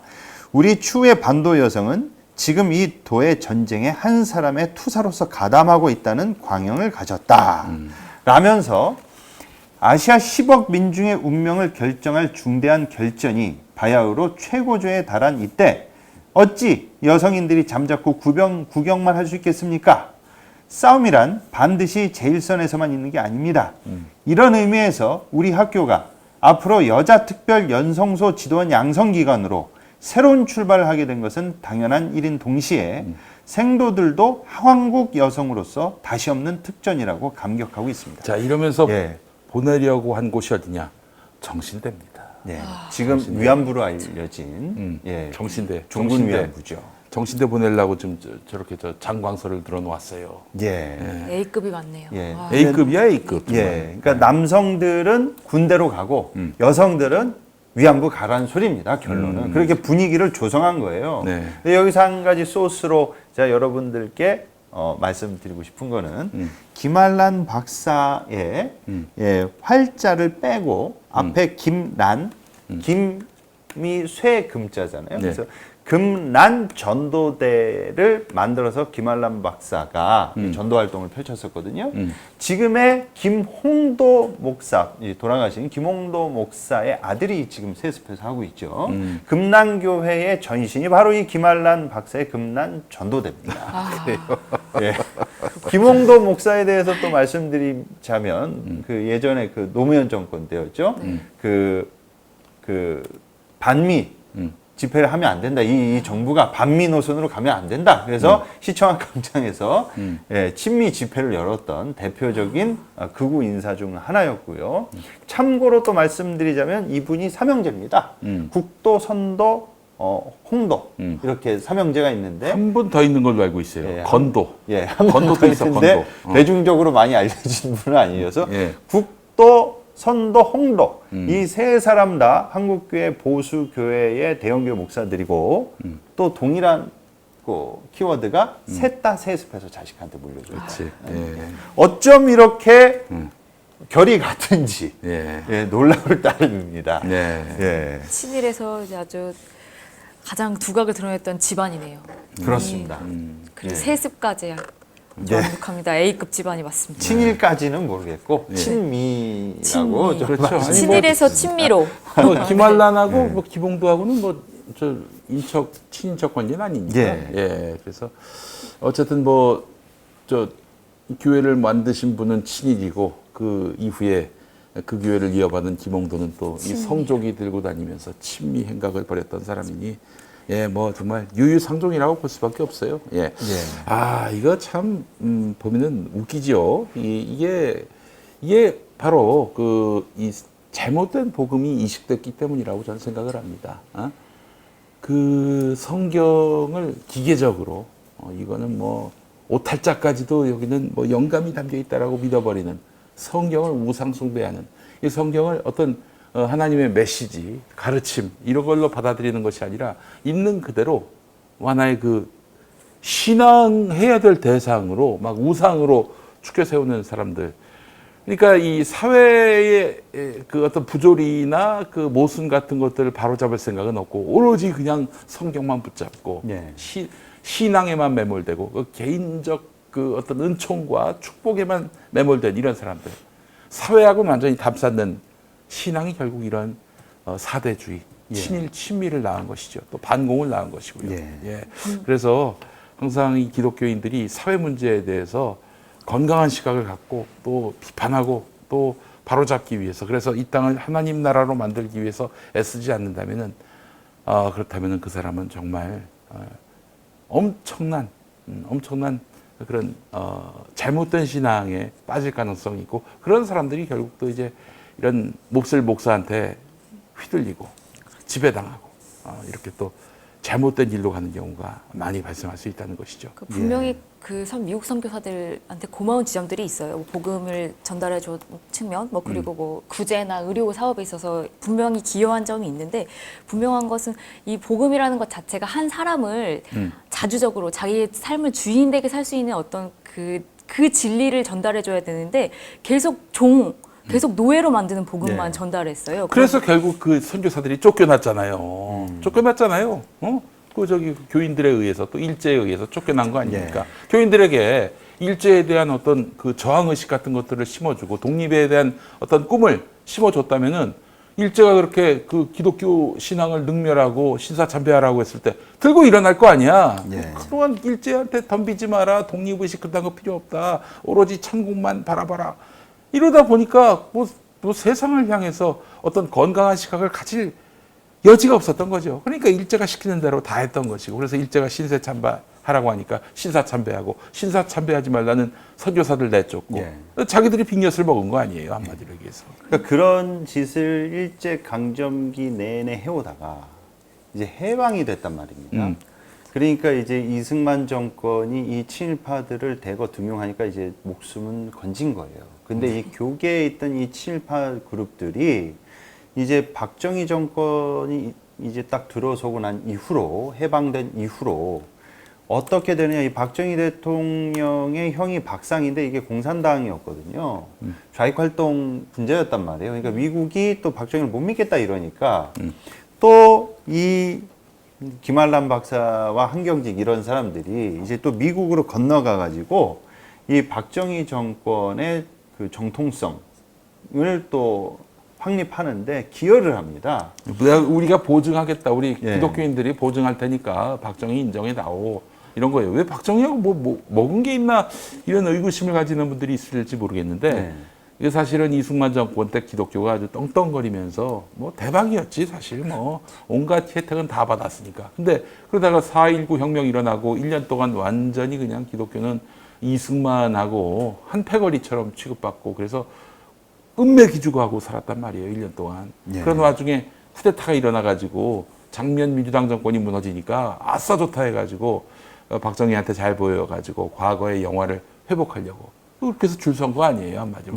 우리 추후의 반도 여성은 지금 이 도의 전쟁에 한 사람의 투사로서 가담하고 있다는 광영을 가졌다. 라면서 아시아 10억 민중의 운명을 결정할 중대한 결전이 바야흐로 최고조에 달한 이때 어찌 여성인들이 잠자코 구경만 할 수 있겠습니까? 싸움이란 반드시 제일선에서만 있는 게 아닙니다. 이런 의미에서 우리 학교가 앞으로 여자특별 연성소 지도원 양성기관으로 새로운 출발을 하게 된 것은 당연한 일인 동시에 생도들도 한국 여성으로서 다시 없는 특전이라고 감격하고 있습니다. 자, 이러면서 예. 보내려고 한 곳이 어디냐? 정신대입니다. 예. 지금 위안부로 알려진 예. 정신대. 종군 정신대. 위안부죠. 정신대 보내려고 좀 저렇게 장광서를 들어놓았어요. 예. A급이 많네요. 예. 와. A급이야, A급. 정말. 예. 그러니까 남성들은 군대로 가고 여성들은 위안부 가라는 소리입니다. 결론은. 그렇게 분위기를 조성한 거예요. 네. 근데 여기서 한 가지 소스로 제가 여러분들께 말씀드리고 싶은 거는 김한란 박사의 예, 활자를 빼고 앞에 김란, 김이 쇠 금자잖아요. 네. 그래서 금란 전도대를 만들어서 김한란 박사가 전도 활동을 펼쳤었거든요. 지금의 김홍도 목사, 돌아가신 김홍도 목사의 아들이 지금 세습해서 하고 있죠. 금란교회의 전신이 바로 이 김한란 박사의 금란 전도대입니다. 그래요. 예. 김홍도 목사에 대해서 또 말씀드리자면 그 예전에 그 노무현 정권 때였죠. 그 반미 집회를 하면 안 된다. 이 정부가 반미 노선으로 가면 안 된다. 그래서 시청 광장에서 예, 친미 집회를 열었던 대표적인 극우 인사 중 하나였고요. 참고로 또 말씀드리자면 이분이 삼형제입니다. 국도, 선도, 홍도 이렇게 삼형제가 있는데 한 분 더 있는 걸로 알고 있어요. 예, 건도. 예, 건도도 있어, 있는데 건도. 대중적으로 많이 알려진 분은 아니어서 예. 국도, 선도, 홍도 이 세 사람 다 한국교회 보수교회의 대형교회 목사들이고 또 동일한 그 키워드가 셋 다 세습해서 자식한테 물려줬다. 그렇지. 예. 어쩜 이렇게 결이 같은지 예. 예, 놀라울 따름입니다. 네. 예, 친일에서 이제 아주 가장 두각을 드러냈던 집안이네요. 그렇습니다. 그리고 예. 세습까지 네. 완벽합니다. A급 집안이 맞습니다. 친일까지는 모르겠고 예. 친미라고 친미. 좀 그렇죠. 아니, 뭐- 친일에서 친미로. 뭐 김한란하고 네. 뭐 기봉도하고는 뭐 저 인척 친인척 관계는 아니니까. 예. 예. 그래서 어쨌든 뭐 저 교회를 만드신 분은 친일이고 그 이후에 그 교회를 이어받은 김홍도는 또 이 성족이 들고 다니면서 친미 행각을 벌였던 사람이니 예, 뭐 정말 유유상종이라고 볼 수밖에 없어요. 예. 아, 이거 참 보면은 웃기지요. 이게 바로 그 이 잘못된 복음이 이식됐기 때문이라고 저는 생각을 합니다. 그 성경을 기계적으로 이거는 뭐 오탈자까지도 여기는 뭐 영감이 담겨 있다라고 믿어버리는 성경을 우상 숭배하는 이 성경을 어떤 하나님의 메시지, 가르침 이런 걸로 받아들이는 것이 아니라 있는 그대로 하나의 그 신앙해야 될 대상으로 막 우상으로 축켜 세우는 사람들. 그러니까 이 사회의 그 어떤 부조리나 그 모순 같은 것들을 바로잡을 생각은 없고 오로지 그냥 성경만 붙잡고 예. 신앙에만 매몰되고 그 개인적 그 어떤 은총과 축복에만 매몰된 이런 사람들. 사회하고는 완전히 담쌓는 신앙이 결국 이런 사대주의, 친일, 친미를 낳은 것이죠. 또 반공을 낳은 것이고요. 예. 그래서 항상 이 기독교인들이 사회 문제에 대해서 건강한 시각을 갖고 또 비판하고 또 바로잡기 위해서 그래서 이 땅을 하나님 나라로 만들기 위해서 애쓰지 않는다면은 그렇다면은 그 사람은 정말 엄청난 그런 잘못된 신앙에 빠질 가능성이 있고 그런 사람들이 결국 또 이제 이런 몹쓸 목사한테 휘둘리고 지배당하고 이렇게 또 잘못된 길로 가는 경우가 많이 발생할 수 있다는 것이죠. 그 분명히 그 미국 선교사들한테 고마운 지점들이 있어요. 뭐 복음을 전달해줘 측면, 뭐 그리고 뭐 구제나 의료 사업에 있어서 분명히 기여한 점이 있는데 분명한 것은 이 복음이라는 것 자체가 한 사람을 자주적으로 자기의 삶을 주인되게 살 수 있는 어떤 그 진리를 전달해줘야 되는데 계속 노예로 만드는 복음만 네. 전달했어요. 그래서 결국 그 선교사들이 쫓겨났잖아요. 쫓겨났잖아요. 그 저기 교인들에 의해서 또 일제에 의해서 쫓겨난 거 아닙니까? 교인들에게 일제에 대한 어떤 그 저항 의식 같은 것들을 심어주고 독립에 대한 어떤 꿈을 심어줬다면은 일제가 그렇게 그 기독교 신앙을 능멸하고 신사참배하라고 했을 때 들고 일어날 거 아니야. 그동안 일제한테 덤비지 마라. 독립의식 그딴 거 필요 없다. 오로지 천국만 바라봐라. 이러다 보니까 뭐 세상을 향해서 어떤 건강한 시각을 가질 여지가 없었던 거죠. 그러니까 일제가 시키는 대로 다 했던 것이고 그래서 일제가 신세참배하라고 하니까 신사참배하고 신사참배하지 말라는 선교사들 내쫓고 자기들이 빅엿을 먹은 거 아니에요. 한마디로 얘기해서. 그러니까 그런 짓을 일제 강점기 내내 해오다가 이제 해방이 됐단 말입니다. 그러니까 이제 이승만 정권이 이 친일파들을 대거 등용하니까 이제 목숨은 건진 거예요. 근데 이 교계에 있던 이 친일파 그룹들이 이제 박정희 정권이 이제 딱 들어서고 난 이후로 해방된 이후로 어떻게 되느냐 이 박정희 대통령의 형이 박상인데 이게 공산당이었거든요. 좌익활동 분자였단 말이에요. 그러니까 미국이 또 박정희를 못 믿겠다 이러니까 또 이 김한란 박사와 한경직 이런 사람들이 이제 또 미국으로 건너가 가지고 이 박정희 정권의 그 정통성을 또 확립하는데 기여를 합니다. 우리가 보증하겠다. 우리 예. 기독교인들이 보증할 테니까 박정희 인정해 다오. 이런 거예요. 왜 박정희하고 뭐 먹은 게 있나 이런 의구심을 가지는 분들이 있을지 모르겠는데 이게 사실은 이승만 정권 때 기독교가 아주 떵떵거리면서 뭐 대박이었지 사실 뭐 온갖 혜택은 다 받았으니까. 근데 그러다가 4.19 혁명이 일어나고 1년 동안 완전히 그냥 기독교는 이승만하고 한 패거리처럼 취급받고 그래서 은매기주고하고 살았단 말이에요. 1년 동안. 그런 와중에 쿠데타가 일어나가지고 장면 민주당 정권이 무너지니까 아싸 좋다 해가지고 박정희한테 잘 보여가지고 과거의 영화를 회복하려고 그렇게 해서 줄 선 거 아니에요 한마디로.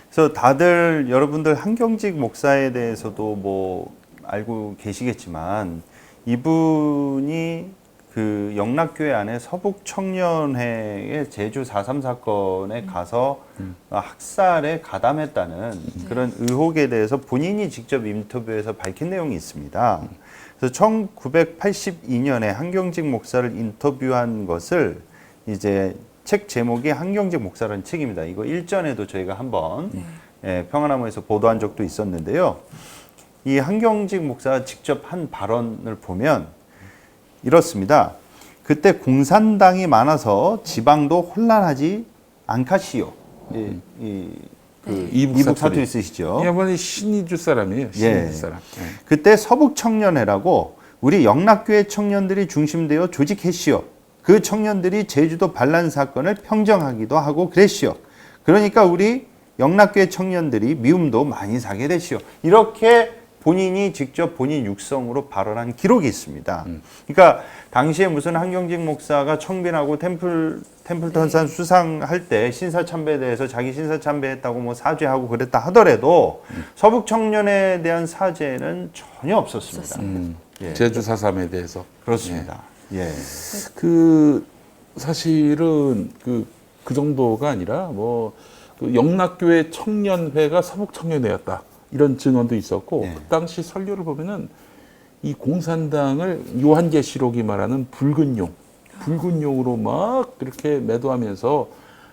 그래서 다들 여러분들 한경직 목사에 대해서도 뭐 알고 계시겠지만 이분이 그 영락교회 안에 서북 청년회의 제주 4.3 사건에 가서 학살에 가담했다는 그런 의혹에 대해서 본인이 직접 인터뷰에서 밝힌 내용이 있습니다. 그래서 1982년에 한경직 목사를 인터뷰한 것을 이제 책 제목이 한경직 목사라는 책입니다. 이거 일전에도 저희가 한번 평안나무에서 보도한 적도 있었는데요. 이 한경직 목사가 직접 한 발언을 보면 이렇습니다. 그때 공산당이 많아서 지방도 혼란하지 않카시오. 이북 사투리 쓰시죠. 이번에 신의주 사람이에요. 신의주 사람. 예. 그때 서북 청년회라고 우리 영락교회 청년들이 중심되어 조직했시오. 그 청년들이 제주도 반란 사건을 평정하기도 하고 그랬시오. 그러니까 우리 영락교회 청년들이 미움도 많이 사게 됐시오. 이렇게 본인이 직접 본인 육성으로 발언한 기록이 있습니다. 그러니까 당시에 무슨 한경직 목사가 청빈하고 템플턴산 수상할 때 신사참배에 대해서 자기 신사참배했다고 뭐 사죄하고 그랬다 하더라도 서북 청년에 대한 사죄는 전혀 없었습니다. 예. 제주 4.3에 대해서. 그렇습니다. 예. 그 사실은 그 정도가 아니라 그 영락교회 청년회가 서북 청년회였다. 이런 증언도 있었고 그 당시 설교를 보면은 이 공산당을 요한계시록이 말하는 붉은 용으로 막 이렇게 매도하면서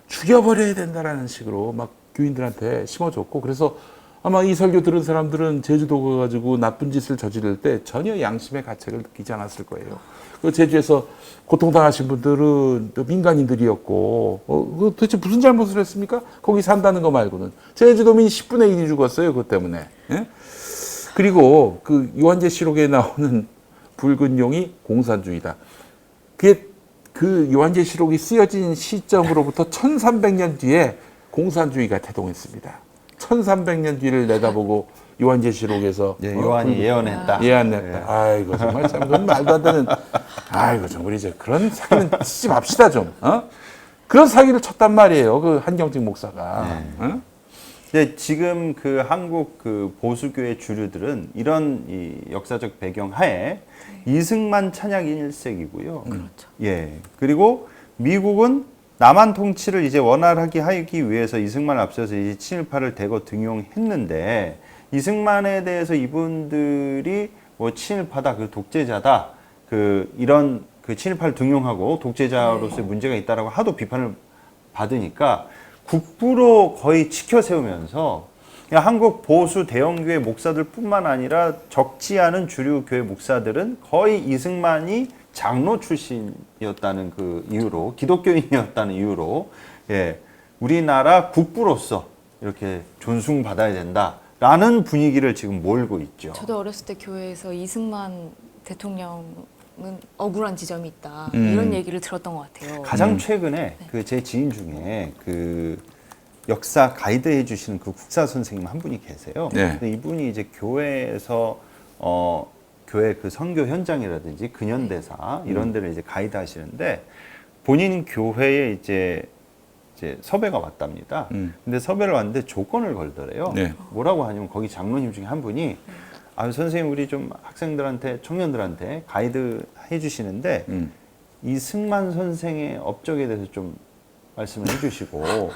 죽여버려야 된다라는 식으로 막 교인들한테 심어줬고 그래서 아마 이 설교 들은 사람들은 제주도 가가지고 나쁜 짓을 저지를 때 전혀 양심의 가책을 느끼지 않았을 거예요. 그 제주에서 고통당하신 분들은 또 민간인들이었고 그 도대체 무슨 잘못을 했습니까? 거기 산다는 거 말고는 제주도민 10분의 1이 죽었어요. 그것 때문에. 예? 그리고 그 요한계시록에 나오는 붉은 용이 공산주의다. 그게 그 요한계시록이 쓰여진 시점으로부터 1300년 뒤에 공산주의가 태동했습니다. 1300년 뒤를 내다보고 요한계시록에서 요한이 예언했다. 예언했다. 아이고 정말 참 그건 말도 안 되는. 아이고 좀 우리 이제 그런 사기는 치지 맙시다 좀. 그런 사기를 쳤단 말이에요. 그 한경직 목사가. 근데 지금 그 한국 그 보수교회 주류들은 이런 이 역사적 배경 하에 이승만 찬양 1세기고요. 그렇죠. 예. 그리고 미국은 남한 통치를 이제 원활하게 하기 위해서 이승만을 앞서서 이제 친일파를 대거 등용했는데 이승만에 대해서 이분들이 뭐 친일파다, 그 독재자다, 그 이런 그 친일파를 등용하고 독재자로서의 문제가 있다라고 하도 비판을 받으니까 국부로 거의 치켜 세우면서 한국 보수 대형교회 목사들뿐만 아니라 적지 않은 주류 교회 목사들은 거의 이승만이 장로 출신이었다는 그 이유로 기독교인이었다는 이유로 우리나라 국부로서 이렇게 존중받아야 된다라는 분위기를 지금 몰고 있죠. 저도 어렸을 때 교회에서 이승만 대통령은 억울한 지점이 있다 이런 얘기를 들었던 것 같아요. 가장 최근에 그 제 지인 중에 그 역사 가이드 해주시는 그 국사 선생님 한 분이 계세요. 근데 이분이 이제 교회에서 교회 그 선교 현장이라든지 근현대사 이런 데를 이제 가이드 하시는데 본인 교회에 이제 섭외가 왔답니다. 근데 섭외를 왔는데 조건을 걸더래요. 뭐라고 하냐면 거기 장로님 중에 한 분이 선생님 우리 좀 학생들한테 청년들한테 가이드 해주시는데 이승만 선생의 업적에 대해서 좀 말씀을 해주시고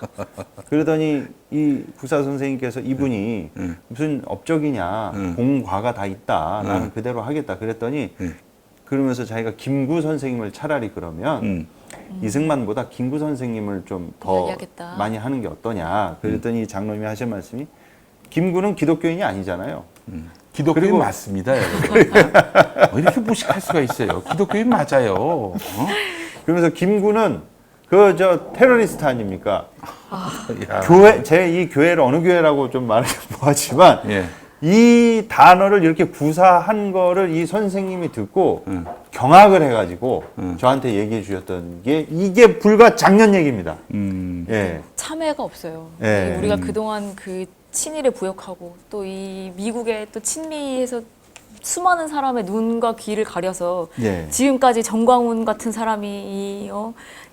그러더니 이 국사 선생님께서 이분이 무슨 업적이냐 공과가 다 있다 나는 그대로 하겠다 그랬더니 그러면서 자기가 김구 선생님을 차라리 그러면 이승만보다 김구 선생님을 좀 더 많이 하는 게 어떠냐 그랬더니 장로님이 하신 말씀이 김구는 기독교인이 아니잖아요. 기독교인 맞습니다, 여러분. 이렇게 무식할 수가 있어요. 기독교인 맞아요. 그러면서 김구는 테러리스트 아닙니까? 교회, 이 교회를 어느 교회라고 좀 말하기 뭐하지만, 이 단어를 이렇게 구사한 거를 이 선생님이 듣고 경악을 해가지고 저한테 얘기해 주셨던 게 이게 불과 작년 얘기입니다. 참회가 없어요. 우리가 그동안 그 친일에 부역하고 또 이 미국에 또 친미해서 수많은 사람의 눈과 귀를 가려서 지금까지 정광훈 같은 사람이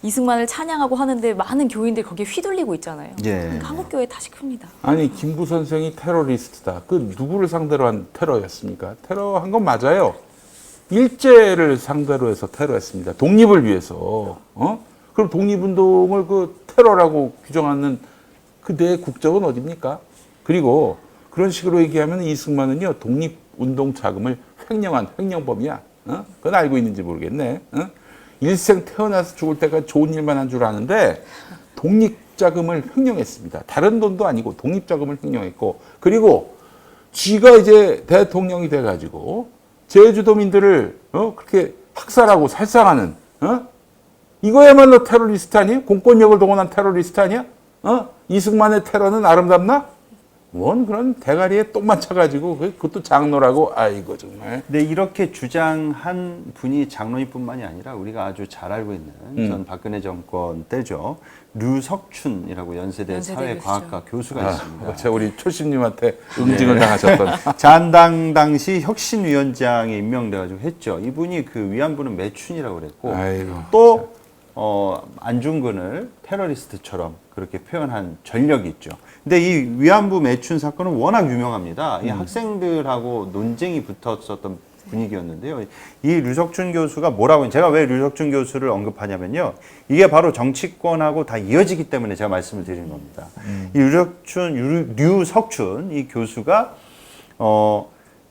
이승만을 찬양하고 하는데 많은 교인들이 거기에 휘둘리고 있잖아요. 그러니까 한국교회 탓이 큽니다. 아니 김구 선생이 테러리스트다. 그 누구를 상대로 한 테러였습니까? 테러한 건 맞아요. 일제를 상대로 해서 테러했습니다. 독립을 위해서. 그럼 독립운동을 그 테러라고 규정하는 그 내 국적은 어딥니까? 그리고 그런 식으로 얘기하면 이승만은요, 독립운동 자금을 횡령한 횡령범이야. 그건 알고 있는지 모르겠네. 일생 태어나서 죽을 때까지 좋은 일만 한 줄 아는데 독립자금을 횡령했습니다. 다른 돈도 아니고 독립자금을 횡령했고, 그리고 쥐가 이제 대통령이 돼가지고 제주도민들을 그렇게 학살하고 살상하는 이거야말로 테러리스트 아니에요? 공권력을 동원한 테러리스트 아니야? 이승만의 테러는 아름답나? 뭔 그런 대가리에 똥만 차가지고 그것도 장로라고. 아이고 정말. 네, 이렇게 주장한 분이 장로님뿐만이 아니라 우리가 아주 잘 알고 있는 전 박근혜 정권 때죠. 류석춘이라고 연세대 사회과학과 교수가 있습니다. 제가 우리 초심님한테 응징을 당하셨던. 잔당 당시 혁신위원장에 임명돼가지고 했죠. 이분이 그 위안부는 매춘이라고 그랬고, 아이고, 또 안중근을 테러리스트처럼 그렇게 표현한 전력이 있죠. 근데 이 위안부 매춘 사건은 워낙 유명합니다. 이 학생들하고 논쟁이 붙었었던 분위기였는데요. 이 류석춘 교수가 뭐라고, 제가 왜 류석춘 교수를 언급하냐면요. 이게 바로 정치권하고 다 이어지기 때문에 제가 말씀을 드리는 겁니다. 이 류석춘 이 교수가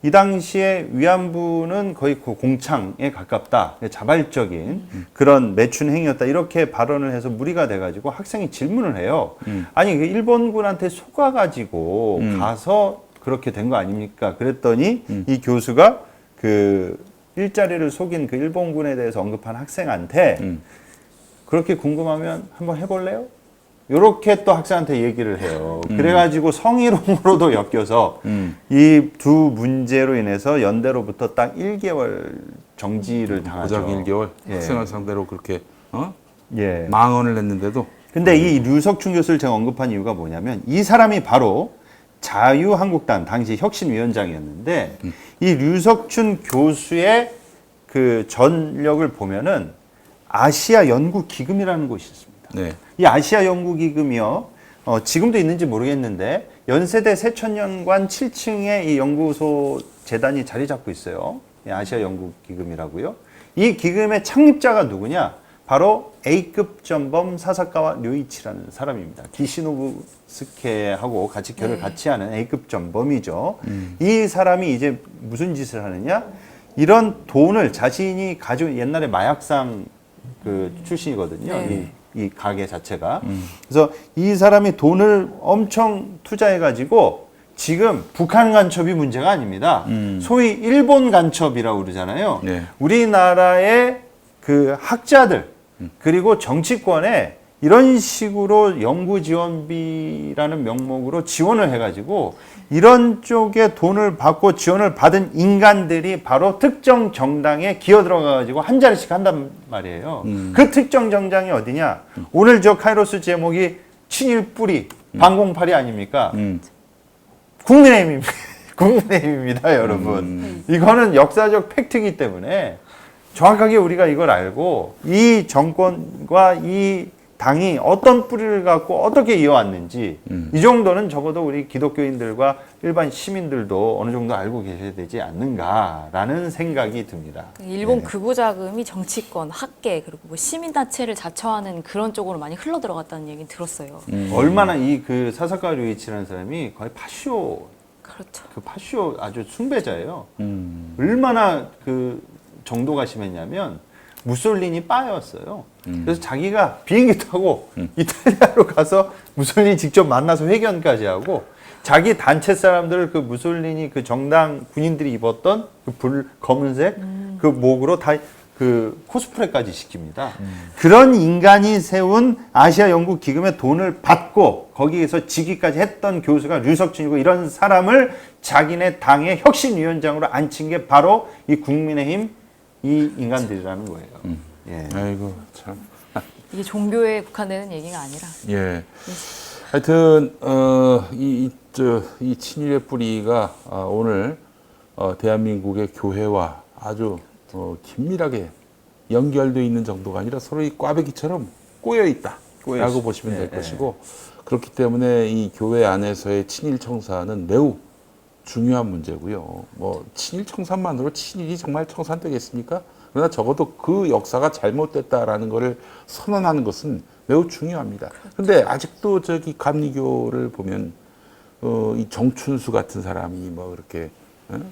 이 당시에 위안부는 거의 그 공창에 가깝다, 자발적인 그런 매춘 행위였다, 이렇게 발언을 해서 무리가 돼가지고 학생이 질문을 해요. 아니, 그 일본군한테 속아가지고 가서 그렇게 된 거 아닙니까? 그랬더니 이 교수가 그 일자리를 속인 그 일본군에 대해서 언급한 학생한테 그렇게 궁금하면 한번 해볼래요? 요렇게 또 학생한테 얘기를 해요. 그래가지고 성희롱으로도 엮여서 이 두 문제로 인해서 연대로부터 딱 1개월 정지를 당하죠. 고작 1개월 예. 학생을 상대로 그렇게 예. 망언을 했는데도. 근데 이 류석춘 교수를 제가 언급한 이유가 뭐냐면, 이 사람이 바로 자유한국당 당시 혁신위원장이었는데, 이 류석춘 교수의 그 전력을 보면은 아시아 연구기금이라는 곳이 있습니다. 네. 이 아시아 연구기금이요, 지금도 있는지 모르겠는데 연세대 세천년관 7층에 이 연구소 재단이 자리 잡고 있어요. 이 아시아 연구기금이라고요. 이 기금의 창립자가 누구냐? 바로 A급 전범 사사카와 류이치라는 사람입니다. 기시노부스케하고 같이 결을 같이 하는 A급 전범이죠. 이 사람이 이제 무슨 짓을 하느냐? 이런 돈을 자신이 가지고, 옛날에 마약상 그 출신이거든요. 네. 이 가게 자체가. 그래서 이 사람이 돈을 엄청 투자해가지고 지금 북한 간첩이 문제가 아닙니다. 소위 일본 간첩이라고 그러잖아요. 네. 우리나라의 그 학자들 그리고 정치권에 이런 식으로 연구지원비라는 명목으로 지원을 해가지고 이런 쪽에 돈을 받고 지원을 받은 인간들이 바로 특정 정당에 기어 들어가가지고 한 자리씩 한단 말이에요. 그 특정 정당이 어디냐? 오늘 저 카이로스 제목이 친일 뿌리, 반공팔이 아닙니까? 국민의힘입니다. 국민의힘입니다, 여러분. 이거는 역사적 팩트이기 때문에 정확하게 우리가 이걸 알고 이 정권과 이 당이 어떤 뿌리를 갖고 어떻게 이어왔는지 이 정도는 적어도 우리 기독교인들과 일반 시민들도 어느 정도 알고 계셔야 되지 않는가라는 생각이 듭니다. 일본 극우 자금이 정치권, 학계 그리고 뭐 시민단체를 자처하는 그런 쪽으로 많이 흘러 들어갔다는 얘기 들었어요. 얼마나 이 그 사사카 류이치라는 사람이 거의 파쇼, 그렇죠. 그 파쇼 아주 숭배자예요. 얼마나 그 정도가 심했냐면 무솔리니 빠였어요. 그래서 자기가 비행기 타고 이탈리아로 가서 무솔리니 직접 만나서 회견까지 하고, 자기 단체 사람들을 그 무솔리니 그 정당 군인들이 입었던 그 검은색 그 목으로 다 그 코스프레까지 시킵니다. 그런 인간이 세운 아시아 연구 기금의 돈을 받고 거기에서 직위까지 했던 교수가 류석춘이고, 이런 사람을 자기네 당의 혁신위원장으로 앉힌 게 바로 이 국민의힘 이 인간들이라는 거예요. 예. 아이고 참. 이게 종교에 국한되는 얘기가 아니라. 예. 하여튼 이 친일의 뿌리가 오늘 대한민국의 교회와 아주 긴밀하게 연결되어 있는 정도가 아니라 서로 이 꽈배기처럼 꼬여 있다라고 보시면 될 것이고, 그렇기 때문에 이 교회 안에서의 친일 청사는 매우 중요한 문제고요. 뭐 친일 청산만으로 친일이 정말 청산되겠습니까? 그러나 적어도 그 역사가 잘못됐다라는 것을 선언하는 것은 매우 중요합니다. 그런데 아직도 저기 감리교를 보면 이 정춘수 같은 사람이 뭐 그렇게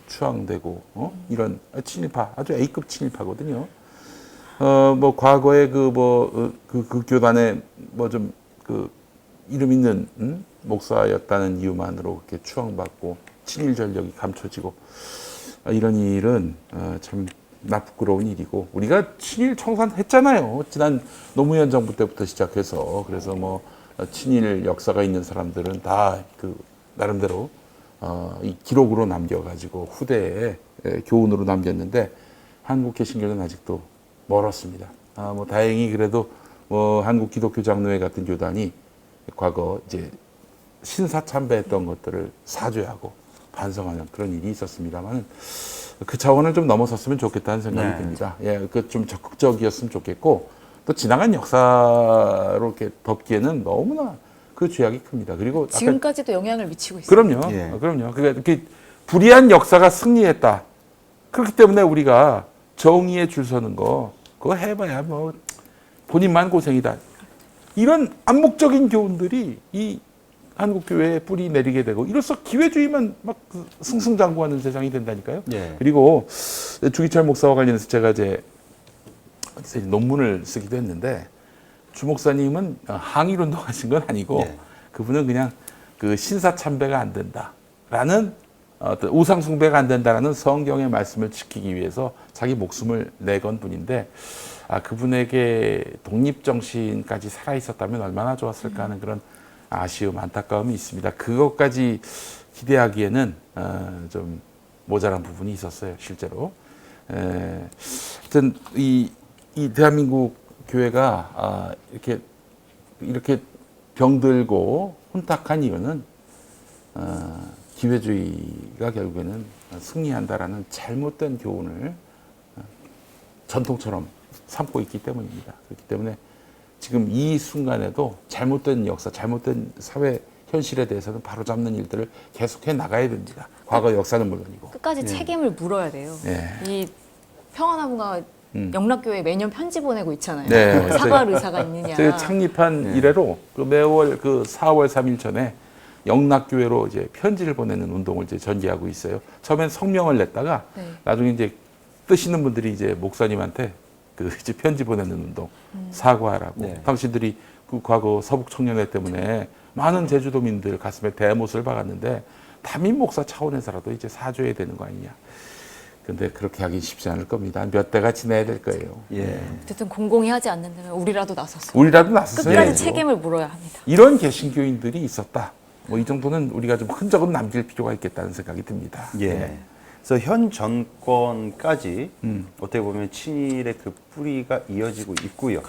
추앙되고 이런 친일파 아주 A급 친일파거든요. 뭐 과거에 그 교단에 뭐 좀 그 이름 있는 목사였다는 이유만으로 그렇게 추앙받고 친일 전력이 감춰지고 이런 일은 참 나쁘끄러운 일이고 우리가 친일 청산했잖아요. 지난 노무현 정부 때부터 시작해서 그래서 뭐 친일 역사가 있는 사람들은 다 그 나름대로 이 기록으로 남겨가지고 후대에 교훈으로 남겼는데 한국 개신교는 아직도 멀었습니다. 뭐 다행히 그래도 뭐 한국 기독교 장로회 같은 교단이 과거 이제 신사참배했던 것들을 사죄하고 반성하는 그런 일이 있었습니다만 그 차원을 좀 넘어섰으면 좋겠다는 생각이 네. 듭니다. 예, 그 좀 적극적이었으면 좋겠고 또 지나간 역사로 이렇게 덮기에는 너무나 그 죄악이 큽니다. 그리고 아까 지금까지도 영향을 미치고 있어요. 그럼요. 예. 그럼요. 그러니까 이렇게 불의한 역사가 승리했다. 그렇기 때문에 우리가 정의에 줄 서는 거 그거 해봐야 뭐 본인만 고생이다. 이런 암묵적인 교훈들이 이 한국 교회에 뿌리 내리게 되고 이로써 기회주의만 막 승승장구하는 세상이 된다니까요. 예. 그리고 주기철 목사와 관련해서 제가 이제 어디서 논문을 쓰기도 했는데 주 목사님은 항일 운동하신 건 아니고 예. 그분은 그냥 그 신사참배가 안 된다라는 어떤 우상 숭배가 안 된다라는 성경의 말씀을 지키기 위해서 자기 목숨을 내건 분인데 그분에게 독립정신까지 살아있었다면 얼마나 좋았을까 하는 그런 아쉬움, 안타까움이 있습니다. 그것까지 기대하기에는 좀 모자란 부분이 있었어요, 실제로. 하여튼 이 대한민국 교회가 이렇게 병들고 혼탁한 이유는 기회주의가 결국에는 승리한다라는 잘못된 교훈을 전통처럼 삼고 있기 때문입니다. 그렇기 때문에 지금 이 순간에도 잘못된 역사, 잘못된 사회 현실에 대해서는 바로잡는 일들을 계속해 나가야 됩니다. 과거 역사는 물론이고. 끝까지 책임을 물어야 돼요. 예. 이 평안나무가 영락교회 매년 편지 보내고 있잖아요. 네. 사과할 의사가 있느냐. 저희 창립한 이래로 그 매월 그 4월 3일 전에 영락교회로 이제 편지를 보내는 운동을 이제 전개하고 있어요. 처음엔 성명을 냈다가 네. 나중에 이제 뜨시는 분들이 이제 목사님한테 그 이제 편지 보내는 운동 사과하라고 네. 당신들이 그 과거 서북 청년회 때문에 많은 제주도민들 가슴에 대못을 박았는데 담임 목사 차원에서라도 이제 사죄해야 되는 거 아니냐. 근데 그렇게 하기 쉽지 않을 겁니다. 몇 대가 지나야 될 거예요. 예. 어쨌든 공공이 하지 않는다면 우리라도 나섰어요. 우리라도 나서서 끝까지 해야죠. 책임을 물어야 합니다. 이런 개신교인들이 있었다. 뭐 이 정도는 우리가 좀 흔적은 남길 필요가 있겠다는 생각이 듭니다. 예. 그래서 현 정권까지 어떻게 보면 친일의 그 뿌리가 이어지고 있고요.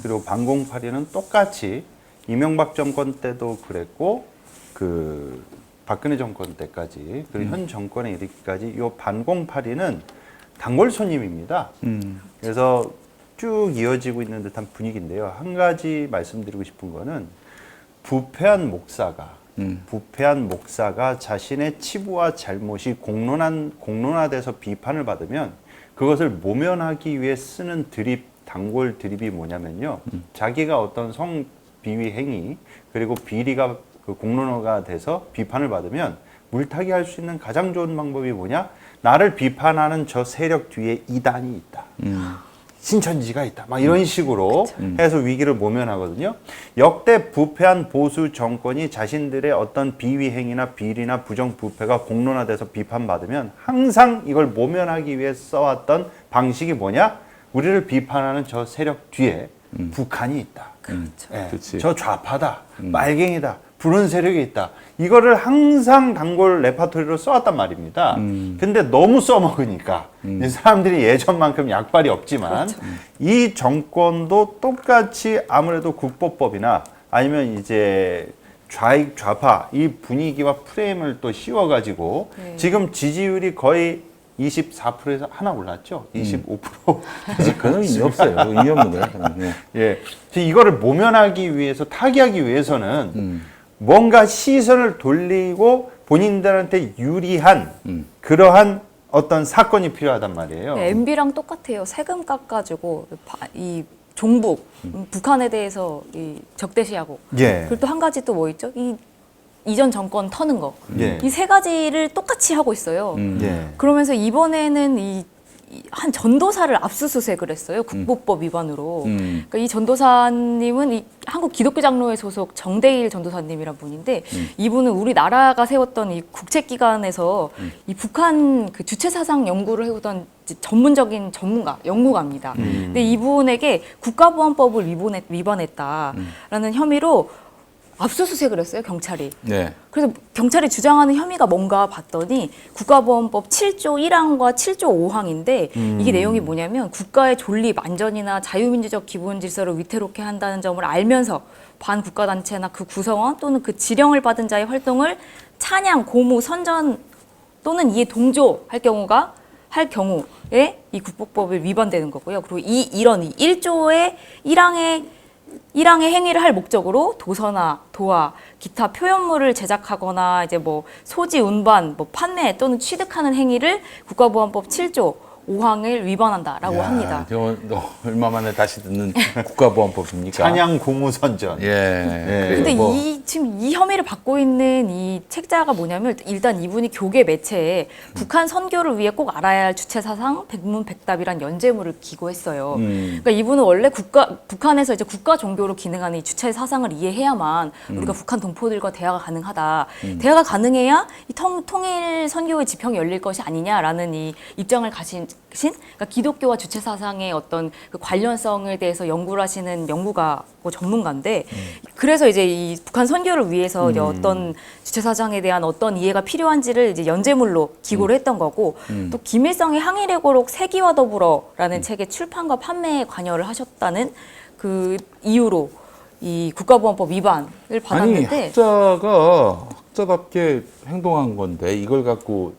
그리고 반공파리는 똑같이 이명박 정권 때도 그랬고 그 박근혜 정권 때까지 그리고 현 정권에 이르기까지 이 반공파리는 단골 손님입니다. 그래서 쭉 이어지고 있는 듯한 분위기인데요. 한 가지 말씀드리고 싶은 거는 부패한 목사가 자신의 치부와 잘못이 공론화돼서 비판을 받으면 그것을 모면하기 위해 쓰는 단골 드립이 뭐냐면요. 자기가 어떤 성비위 행위 그리고 비리가 그 공론화가 돼서 비판을 받으면 물타기 할 수 있는 가장 좋은 방법이 뭐냐? 나를 비판하는 저 세력 뒤에 이단이 있다. 신천지가 있다. 막 이런 식으로 해서 위기를 모면하거든요. 역대 부패한 보수 정권이 자신들의 어떤 비위 행위나 비리나 부정 부패가 공론화돼서 비판받으면 항상 이걸 모면하기 위해 써왔던 방식이 뭐냐? 우리를 비판하는 저 세력 뒤에 북한이 있다. 예, 그치. 저 좌파다. 말갱이다. 부른 세력이 있다. 이거를 항상 단골 레파토리로 써왔단 말입니다. 근데 너무 써먹으니까 이 사람들이 예전만큼 약발이 없지만 이 정권도 똑같이 아무래도 국보법이나 아니면 이제 좌익 좌파 이 분위기와 프레임을 또 씌워가지고 네. 지금 지지율이 거의 24%에서 하나 올랐죠. 25%. 그건 의미 없어요. 의미 없는 거예요. 네. 예. 이거를 모면하기 위해서 타개하기 위해서는 뭔가 시선을 돌리고 본인들한테 유리한 그러한 어떤 사건이 필요하단 말이에요. 네, MB랑 똑같아요. 세금 깎아주고 이 종북 북한에 대해서 이 적대시하고 예. 그리고 또 한 가지 또 뭐 있죠? 이 이전 정권 터는 거. 예. 이 세 가지를 똑같이 하고 있어요. 예. 그러면서 이번에는 한 전도사를 압수수색을 했어요. 국보법 위반으로. 그러니까 이 전도사님은 이 한국 기독교 장로회 소속 정대일 전도사님이란 분인데 이분은 우리나라가 세웠던 이 국책기관에서 이 북한 그 주체 사상 연구를 해오던 전문적인 연구가입니다. 근데 이분에게 국가보안법을 위반했다라는 혐의로 압수수색을 했어요, 경찰이. 네. 그래서 경찰이 주장하는 혐의가 뭔가 봤더니 국가보안법 7조 1항과 7조 5항인데 이게 내용이 뭐냐면 국가의 존립, 안전이나 자유민주적 기본 질서를 위태롭게 한다는 점을 알면서 반국가단체나 그 구성원 또는 그 지령을 받은 자의 활동을 찬양, 고무, 선전 또는 이에 동조할 경우에 이 국보법을 위반되는 거고요. 그리고 이런 1조의 1항의 행위를 할 목적으로 도서나 도화, 기타 표현물을 제작하거나 이제 뭐 소지, 운반, 뭐 판매 또는 취득하는 행위를 국가보안법 7조 5항을 위반한다라고 야, 합니다. 너 얼마 만에 다시 듣는 국가보안법입니까? 찬양 고무선전. 예. 근데 뭐, 지금 이 혐의를 받고 있는 이 책자가 뭐냐면 일단 이분이 교계 매체에 북한 선교를 위해 꼭 알아야 할 주체 사상 백문백답이란 연재물을 기고했어요. 그러니까 이분은 원래 북한에서 이제 국가 종교로 기능하는 이 주체 사상을 이해해야만 우리가 북한 동포들과 대화가 가능하다. 대화가 가능해야 이 통일 선교의 지평이 열릴 것이 아니냐라는 이 입장을 가진 그러니까 기독교와 주체 사상의 어떤 그 관련성에 대해서 연구를 하시는 연구가고 전문가인데 그래서 이제 이 북한 선교를 위해서 이제 어떤 주체 사상에 대한 어떤 이해가 필요한지를 이제 연재물로 기고를 했던 거고 또 김일성의 항일회고록 세기와 더불어라는 책의 출판과 판매에 관여를 하셨다는 그 이유로 이 국가보안법 위반을 아니, 받았는데 학자답게 행동한 건데 이걸 갖고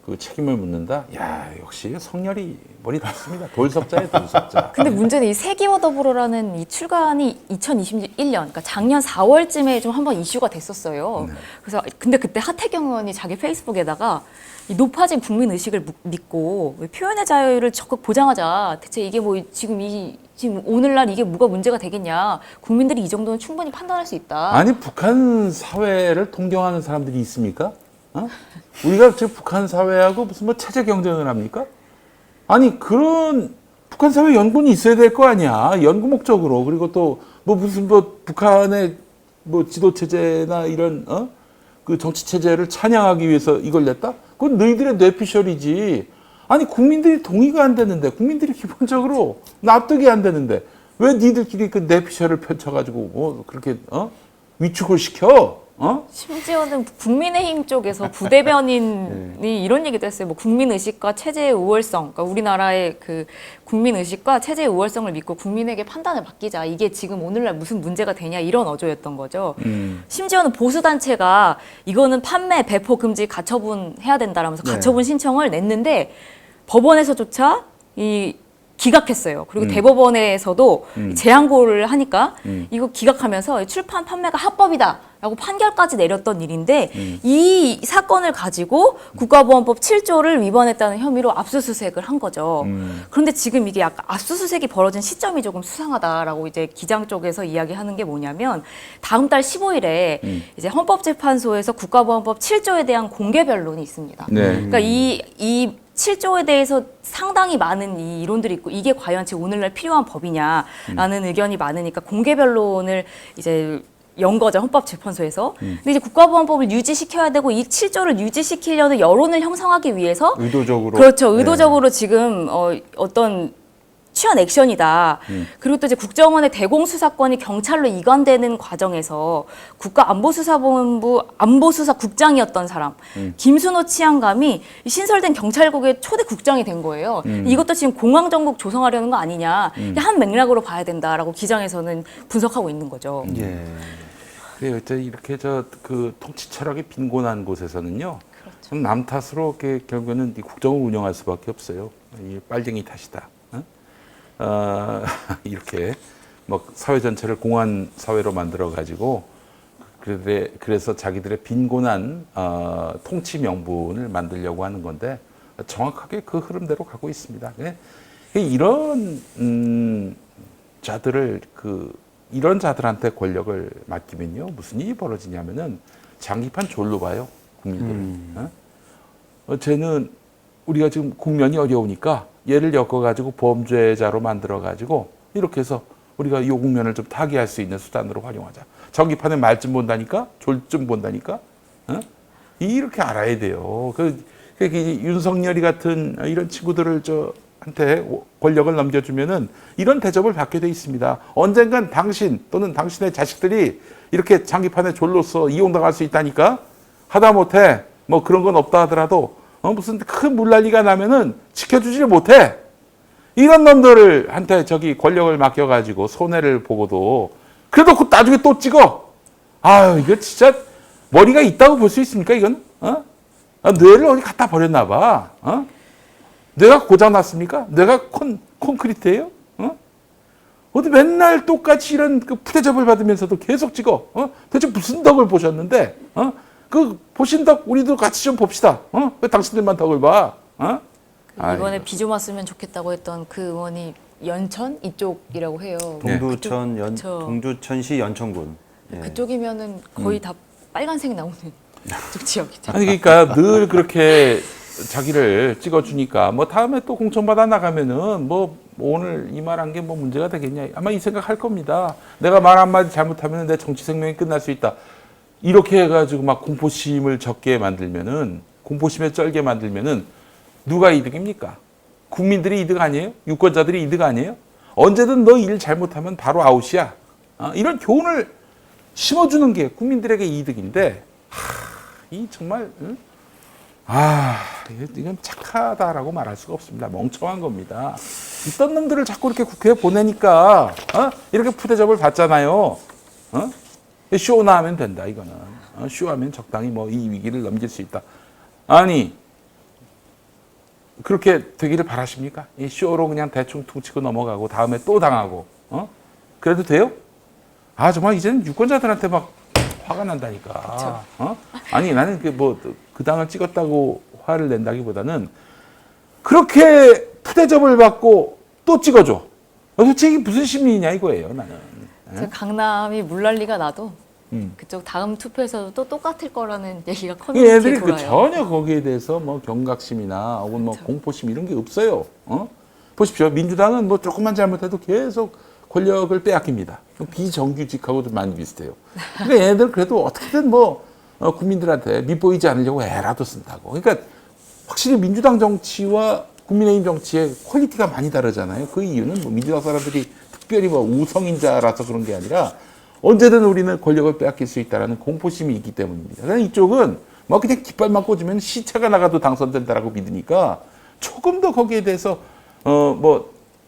그 책임을 묻는다? 야, 역시 성렬이 머리 좋습니다. 돌석자에 돌석자. 근데 문제는 이 세기와 더불어라는 이 출간이 2021년, 그러니까 작년 4월쯤에 좀 한번 이슈가 됐었어요. 그래서 근데 그때 하태경 의원이 자기 페이스북에다가 이 높아진 국민 의식을 믿고 표현의 자유를 적극 보장하자. 대체 이게 뭐 지금 오늘날 이게 뭐가 문제가 되겠냐? 국민들이 이 정도는 충분히 판단할 수 있다. 아니, 북한 사회를 동경하는 사람들이 있습니까? 어? 우리가 지금 북한 사회하고 무슨 뭐 체제 경쟁을 합니까? 아니, 그런 북한 사회 연구는 있어야 될 거 아니야. 연구 목적으로. 그리고 또 뭐 무슨 뭐 북한의 뭐 지도 체제나 이런 그 정치 체제를 찬양하기 위해서 이걸 냈다? 그건 너희들의 뇌피셜이지. 아니, 국민들이 동의가 안 되는데, 국민들이 기본적으로 납득이 안 되는데 왜 니들끼리 그 뇌피셜을 펼쳐가지고 그렇게 위축을 시켜? 심지어는 국민의힘 쪽에서 부대변인이 이런 얘기도 했어요. 뭐 국민의식과 체제의 우월성, 그러니까 우리나라의 그 국민의식과 체제의 우월성을 믿고 국민에게 판단을 맡기자. 이게 지금 오늘날 무슨 문제가 되냐 이런 어조였던 거죠. 심지어는 보수단체가 이거는 판매, 배포 금지 가처분 해야 된다라면서 가처분 신청을 냈는데 법원에서조차 기각했어요. 그리고 대법원에서도 재항고를 하니까 이거 기각하면서 출판 판매가 합법이다라고 판결까지 내렸던 일인데 이 사건을 가지고 국가보안법 7조를 위반했다는 혐의로 압수수색을 한 거죠. 그런데 지금 이게 약간 압수수색이 벌어진 시점이 조금 수상하다라고 이제 기장 쪽에서 이야기하는 게 뭐냐면 다음 달 15일에 이제 헌법재판소에서 국가보안법 7조에 대한 공개 변론이 있습니다. 네. 그러니까 이 7조에 대해서 상당히 많은 이 이론들이 있고 이게 과연 지금 오늘날 필요한 법이냐라는 의견이 많으니까 공개 변론을 이제 연 거죠, 헌법재판소에서. 근데 이제 국가보안법을 유지시켜야 되고 이 7조를 유지시키려는 여론을 형성하기 위해서 의도적으로. 그렇죠. 의도적으로 지금 어떤 취한 액션이다. 그리고 또 이제 국정원의 대공수사권이 경찰로 이관되는 과정에서 국가안보수사본부 안보수사국장이었던 사람 김순호 치안감이 신설된 경찰국의 초대 국장이 된 거예요. 이것도 지금 공황정국 조성하려는 거 아니냐. 한 맥락으로 봐야 된다라고 기장에서는 분석하고 있는 거죠. 예. 그래요. 이렇게 그 통치 철학이 빈곤한 곳에서는요. 그렇죠. 남 탓으로 결국에는 이 국정을 운영할 수밖에 없어요. 이 빨갱이 탓이다. 이렇게 뭐 사회 전체를 공안 사회로 만들어 가지고 그래서 자기들의 빈곤한 통치 명분을 만들려고 하는 건데 정확하게 그 흐름대로 가고 있습니다. 이런 자들을 이런 자들한테 권력을 맡기면요 무슨 일이 벌어지냐면은 장기판 졸로 봐요 국민들은. 쟤는 우리가 지금 국면이 어려우니까 얘를 엮어가지고 범죄자로 만들어가지고 이렇게 해서 우리가 이 국면을 좀 타개할 수 있는 수단으로 활용하자. 전기판에 말 좀 본다니까, 졸 좀 본다니까. 이렇게 알아야 돼요. 윤석열이 같은 이런 친구들을 한테 권력을 넘겨주면은 이런 대접을 받게 돼 있습니다. 언젠간 당신 또는 당신의 자식들이 이렇게 장기판에 졸로서 이용당할 수 있다니까. 하다못해 뭐 그런 건 없다 하더라도 무슨 큰 물난리가 나면은 지켜주지를 못해. 이런 놈들을 한테 권력을 맡겨가지고 손해를 보고도 그래도 나중에 또 찍어. 아유 이거 진짜 머리가 있다고 볼 수 있습니까 이건? 뇌를 어디 갖다 버렸나 봐. 뇌가 고장났습니까? 뇌가 콘크리트예요? 어디 맨날 똑같이 이런 푸대접을 받으면서도 계속 찍어. 대체 무슨 덕을 보셨는데? 그 보신 덕 우리도 같이 좀 봅시다. 왜 당신들만 덕을 봐? 이번에 비좀 왔으면 좋겠다고 했던 그 의원이 연천 이쪽이라고 해요. 동두천시 연천군. 예. 그쪽이면은 거의 다 빨간색 나오는 그쪽 지역이죠. 아니 그러니까 늘 그렇게 자기를 찍어주니까 뭐 다음에 또 공천받아 나가면은 뭐 오늘 이 말 한 게 뭐 문제가 되겠냐 아마 이 생각할 겁니다. 내가 말 한마디 잘못하면 내 정치 생명이 끝날 수 있다. 이렇게 해가지고 막 공포심을 적게 만들면은 공포심에 쩔게 만들면은 누가 이득입니까? 국민들이 이득 아니에요? 유권자들이 이득 아니에요? 언제든 너 일 잘못하면 바로 아웃이야. 이런 교훈을 심어주는 게 국민들에게 이득인데 이 정말 이건 착하다라고 말할 수가 없습니다. 멍청한 겁니다. 있던 놈들을 자꾸 이렇게 국회에 보내니까 이렇게 푸대접을 받잖아요. 쇼나 하면 된다 이거는. 쇼하면 적당히 뭐 이 위기를 넘길 수 있다. 아니 그렇게 되기를 바라십니까? 이 쇼로 그냥 대충 퉁치고 넘어가고 다음에 또 당하고 그래도 돼요? 정말 이제는 유권자들한테 막 화가 난다니까. 아니 나는 그 당을 찍었다고 화를 낸다기보다는 그렇게 푸대접을 받고 또 찍어줘. 도대체 이게 무슨 심리냐 이거예요 나는. 제가 강남이 물난리가 나도 그쪽 다음 투표에서도 또 똑같을 거라는 얘기가 커뮤니티에 얘들이 돌아요. 전혀 거기에 대해서 뭐 경각심이나 혹은 뭐 공포심 이런 게 없어요. 보십시오. 민주당은 뭐 조금만 잘못해도 계속 권력을 빼앗깁니다. 비정규직하고도 많이 비슷해요. 그러니까 얘들 그래도 어떻게든 국민들한테 밉보이지 않으려고 애라도 쓴다고. 그러니까 확실히 민주당 정치와 국민의힘 정치의 퀄리티가 많이 다르잖아요. 그 이유는 민주당 사람들이 특별히 우성인자라서 그런 게 아니라 언제든 우리는 권력을 빼앗길 수 있다는 공포심이 있기 때문입니다. 그러니까 이쪽은 그냥 깃발만 꽂으면 시체가 나가도 당선된다라고 믿으니까 조금 더 거기에 대해서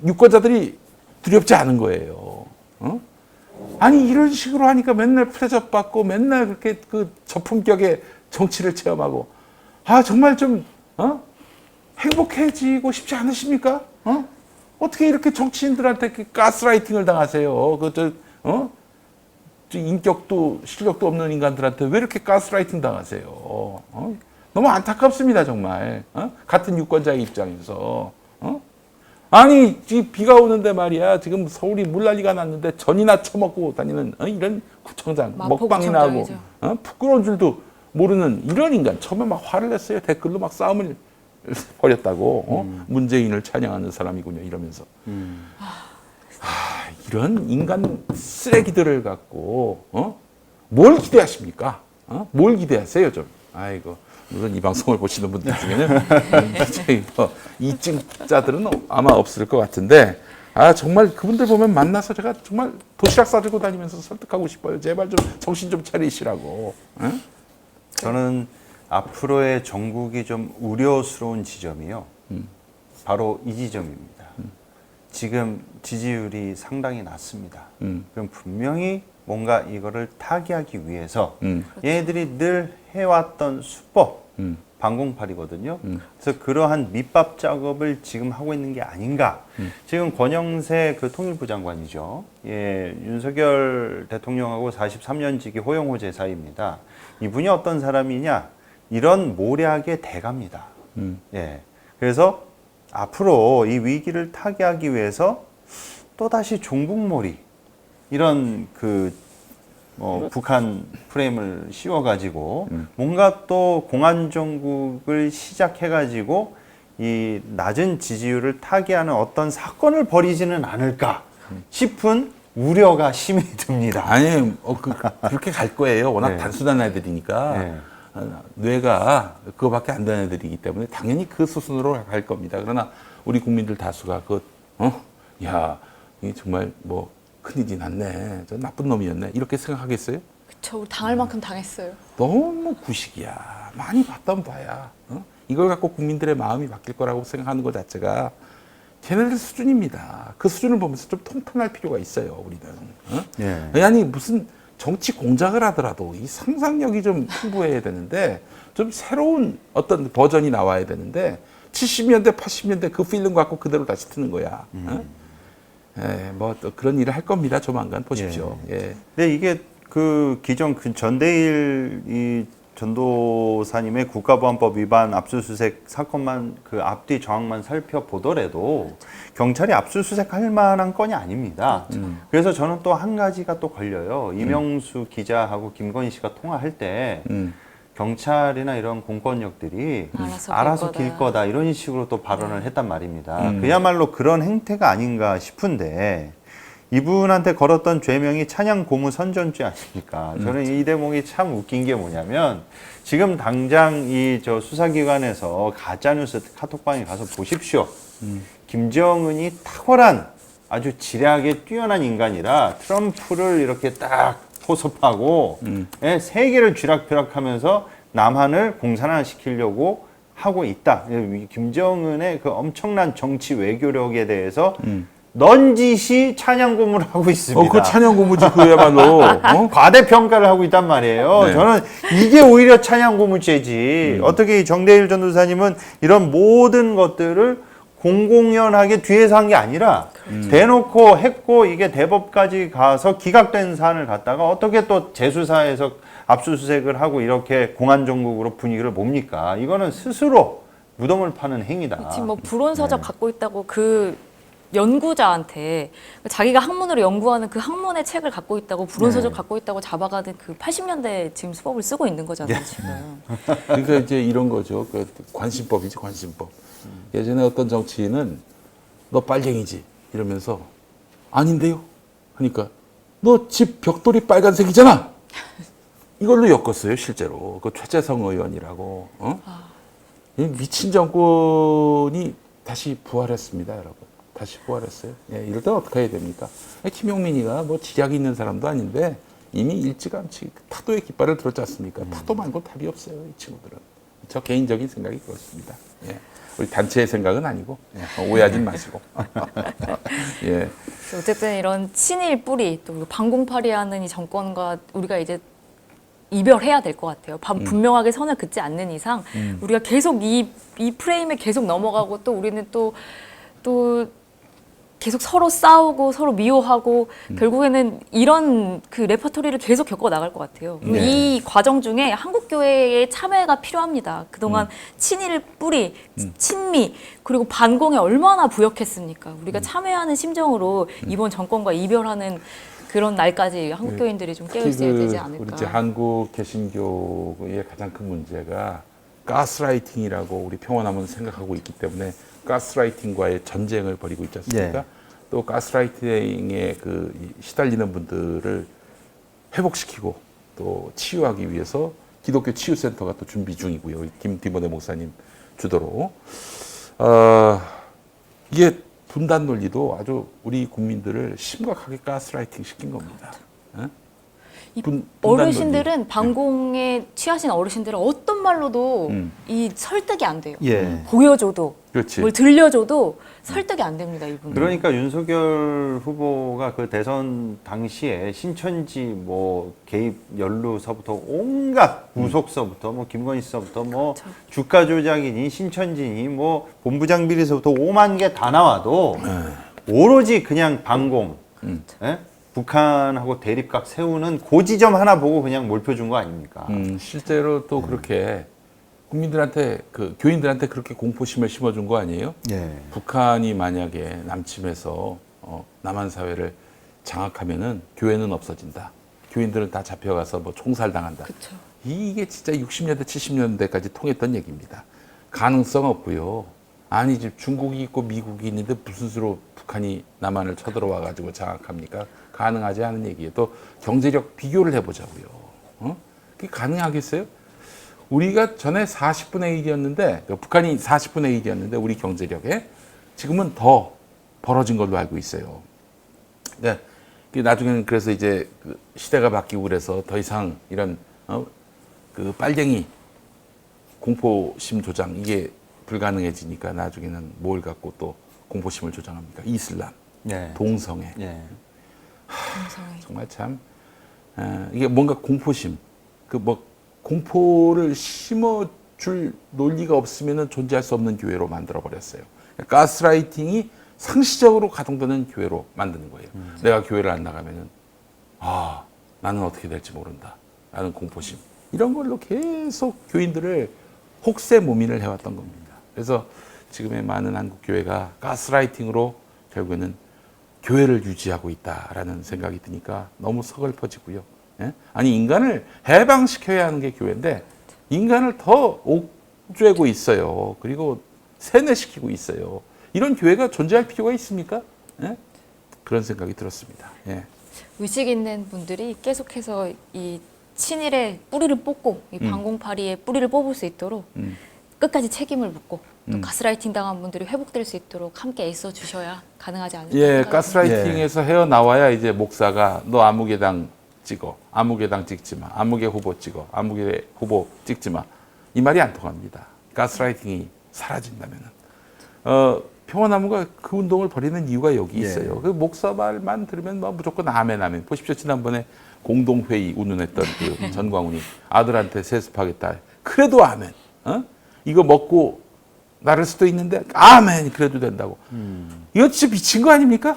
유권자들이 두렵지 않은 거예요. 아니 이런 식으로 하니까 맨날 푸대접 받고 맨날 그렇게 저품격의 정치를 체험하고 정말 좀 행복해지고 싶지 않으십니까? 어떻게 이렇게 정치인들한테 가스라이팅을 당하세요? 인격도 실력도 없는 인간들한테 왜 이렇게 가스라이팅 당하세요? 너무 안타깝습니다 정말. 같은 유권자의 입장에서. 아니 비가 오는데 말이야 지금 서울이 물난리가 났는데 전이나 처먹고 다니는 이런 구청장 먹방이나 하고 부끄러운 줄도 모르는 이런 인간 처음에 막 화를 냈어요. 댓글로 막 싸움을 벌였다고. 문재인을 찬양하는 사람이군요 이러면서. 이런 인간 쓰레기들을 갖고 뭘 기대하십니까? 뭘 기대하세요 좀? 아이고 물론 이 방송을 보시는 분들 중에는 이증자들은 아마 없을 것 같은데 정말 그분들 보면 만나서 제가 정말 도시락 싸들고 다니면서 설득하고 싶어요. 제발 좀 정신 좀 차리시라고. 저는 앞으로의 전국이 좀 우려스러운 지점이요. 바로 이 지점입니다. 지금 지지율이 상당히 낮습니다. 그럼 분명히 뭔가 이거를 타개하기 위해서 얘네들이 늘 해왔던 수법, 반공팔이거든요. 그래서 그러한 밑밥 작업을 지금 하고 있는 게 아닌가. 지금 권영세 그 통일부 장관이죠. 예, 윤석열 대통령하고 43년 지기 호영호제 사이입니다. 이분이 어떤 사람이냐? 이런 모략의 대가입니다. 예. 그래서 앞으로 이 위기를 타개하기 위해서 또다시 종북몰이 이런 북한 프레임을 씌워가지고 뭔가 또 공안정국을 시작해가지고 이 낮은 지지율을 타개하는 어떤 사건을 벌이지는 않을까 싶은 우려가 심히 듭니다. 아니, 그렇게 갈 거예요. 워낙 네. 단순한 애들이니까. 네. 뇌가 그거밖에 안 되는 애들이기 때문에 당연히 그 수순으로 갈 겁니다. 그러나 우리 국민들 다수가 야, 이게 정말 뭐 큰일이 났네. 저 나쁜 놈이었네. 이렇게 생각하겠어요? 그쵸, 우리 당할 만큼 당했어요. 너무 구식이야. 많이 봤던 봐야. 이걸 갖고 국민들의 마음이 바뀔 거라고 생각하는 것 자체가 걔네들 수준입니다. 그 수준을 보면서 좀 통탄할 필요가 있어요, 우리는. 예. 아니, 무슨 정치 공작을 하더라도 이 상상력이 좀 풍부해야 되는데 좀 새로운 어떤 버전이 나와야 되는데 70년대, 80년대 그 필름 갖고 그대로 다시 트는 거야. 예, 뭐 또 그런 일을 할 겁니다. 조만간 보십시오. 예. 근데 이게 그 기존 전대일 이 전도사님의 국가보안법 위반 압수수색 사건만 그 앞뒤 정황만 살펴보더라도 경찰이 압수수색할 만한 건이 아닙니다. 그래서 저는 또 한 가지가 또 걸려요. 이명수 기자하고 김건희 씨가 통화할 때 경찰이나 이런 공권력들이 알아서 길 거다 이런 식으로 또 발언을 했단 말입니다. 그야말로 그런 행태가 아닌가 싶은데 이분한테 걸었던 죄명이 찬양 고무 선전죄 아닙니까? 저는 이 대목이 참 웃긴 게 뭐냐면 지금 당장 이 수사기관에서 가짜뉴스 카톡방에 가서 보십시오. 김정은이 탁월한 아주 지략에 뛰어난 인간이라 트럼프를 이렇게 딱 포섭하고 세계를 쥐락펴락하면서 남한을 공산화시키려고 하고 있다. 김정은의 그 엄청난 정치 외교력에 대해서 넌지시 찬양고무를 하고 있습니다. 그 찬양고무지 그야말로. 과대평가를 하고 있단 말이에요. 네. 저는 이게 오히려 찬양고무죄지. 어떻게 이 정대일 전도사님은 이런 모든 것들을 공공연하게 뒤에서 한 게 아니라 대놓고 했고 이게 대법까지 가서 기각된 사안을 갖다가 어떻게 또 재수사에서 압수수색을 하고 이렇게 공안정국으로 분위기를 뭡니까? 이거는 스스로 무덤을 파는 행위다. 지금 뭐 불온서적 갖고 있다고 그 연구자한테 자기가 학문으로 연구하는 그 학문의 책을 갖고 있다고 불온서적 갖고 있다고 잡아가는 그 80년대 지금 수법을 쓰고 있는 거잖아요, 지금. 그러니까 이제 이런 거죠. 그 관심법이지, 관심법. 예전에 어떤 정치인은 너 빨갱이지 이러면서 아닌데요. 그러니까 너 집 벽돌이 빨간색이잖아. 이걸로 엮었어요, 실제로. 그 최재성 의원이라고. 이 미친 정권이 다시 부활했습니다, 여러분. 다시 부활했어요. 예, 이럴 때 어떻게 해야 됩니까? 김용민이가 뭐 지략이 있는 사람도 아닌데 이미 일찌감치 타도의 깃발을 들었지 않습니까? 타도 말고 답이 없어요, 이 친구들은. 저 개인적인 생각이 그렇습니다. 예. 우리 단체의 생각은 아니고 오해하진 마시고. 예. 어쨌든 이런 친일 뿌리 또 반공파리하는 이 정권과 우리가 이제 이별해야 될 것 같아요. 분명하게 선을 긋지 않는 이상 우리가 계속 이 프레임에 계속 넘어가고 또 우리는 또 계속 서로 싸우고 서로 미워하고 결국에는 이런 그 레퍼토리를 계속 겪어 나갈 것 같아요. 네. 이 과정 중에 한국교회의 참여가 필요합니다. 그동안 친일 뿌리, 친미 그리고 반공에 얼마나 부역했습니까? 우리가 참여하는 심정으로 이번 정권과 이별하는 그런 날까지 한국교인들이 좀 깨어있어야 되지 않을까. 우리 이제 한국 개신교의 가장 큰 문제가 가스라이팅이라고 우리 평화남은 생각하고 있기 때문에 가스라이팅과의 전쟁을 벌이고 있지 않습니까? 예. 또 가스라이팅에 시달리는 분들을 회복시키고 또 치유하기 위해서 기독교 치유센터가 또 준비 중이고요. 김디모데 목사님 주도로. 이게 분단 논리도 아주 우리 국민들을 심각하게 가스라이팅 시킨 겁니다. 이 분단 어르신들은 반공에 취하신 어르신들은 어떤 말로도 음. 이 설득이 안 돼요. 예. 보여줘도 그렇지. 뭘 들려줘도 설득이 안 됩니다. 이분. 그러니까 윤석열 후보가 그 대선 당시에 신천지 뭐 개입 연루서부터 온갖 구속서부터 뭐 김건희서부터 뭐 그렇죠. 주가 조작이니 신천지니 뭐 본부장 비리서부터 5만 개 다 나와도 오로지 그냥 반공, 예? 북한하고 대립각 세우는 그 지점 하나 보고 그냥 몰표 준 거 아닙니까? 실제로 또 그렇게 국민들한테 그 교인들한테 그렇게 공포심을 심어준 거 아니에요? 예. 북한이 만약에 남침해서 남한 사회를 장악하면은 교회는 없어진다. 교인들은 다 잡혀가서 뭐 총살당한다. 그렇죠. 이게 진짜 60년대, 70년대까지 통했던 얘기입니다. 가능성 없고요. 아니 지금 중국이 있고 미국이 있는데 무슨 수로 북한이 남한을 쳐들어와 가지고 장악합니까? 가능하지 않은 얘기예요. 또 경제력 비교를 해보자고요. 그게 가능하겠어요? 우리가 전에 40분의 1이었는데 북한이 40분의 1이었는데 우리 경제력에 지금은 더 벌어진 걸로 알고 있어요. 네. 나중에는 그래서 이제 그 시대가 바뀌고 그래서 더 이상 이런 그 빨갱이 공포심 조장 이게 불가능해지니까 나중에는 뭘 갖고 또 공포심을 조장합니까? 이슬람, 예. 동성애. 예. 정말 참 이게 뭔가 공포심 그 뭐 공포를 심어줄 논리가 없으면은 존재할 수 없는 교회로 만들어 버렸어요. 가스라이팅이 상시적으로 가동되는 교회로 만드는 거예요. 내가 교회를 안 나가면은 나는 어떻게 될지 모른다. 라는 공포심 이런 걸로 계속 교인들을 혹세무민을 해왔던 겁니다. 그래서 지금의 많은 한국 교회가 가스라이팅으로 결국에는 교회를 유지하고 있다라는 생각이 드니까 너무 서글퍼지고요. 예? 아니 인간을 해방시켜야 하는 게 교회인데 인간을 더 옥죄고 있어요. 그리고 세뇌시키고 있어요. 이런 교회가 존재할 필요가 있습니까? 예? 그런 생각이 들었습니다. 예. 의식 있는 분들이 계속해서 이 친일의 뿌리를 뽑고 이 반공파리의 뿌리를 뽑을 수 있도록 끝까지 책임을 묻고 또 가스라이팅 당한 분들이 회복될 수 있도록 함께 애써 주셔야 가능하지 않을까 예, 생각이 가스라이팅에서 헤어나와야 이제 목사가 너 아무개 당 찍어, 아무개 당 찍지 마, 아무개 후보 찍어, 아무개 후보 찍지 마. 이 말이 안 통합니다. 가스라이팅이 사라진다면은. 평화나무가 그 운동을 벌이는 이유가 여기 있어요. 그 목사 말만 들으면 뭐 무조건 아멘 아멘. 보십시오. 지난번에 공동회의 운운했던 그 전광훈이 아들한테 세습하겠다. 그래도 아멘. 이거 먹고 나를 수도 있는데 아멘 그래도 된다고. 이거 진짜 미친 거 아닙니까?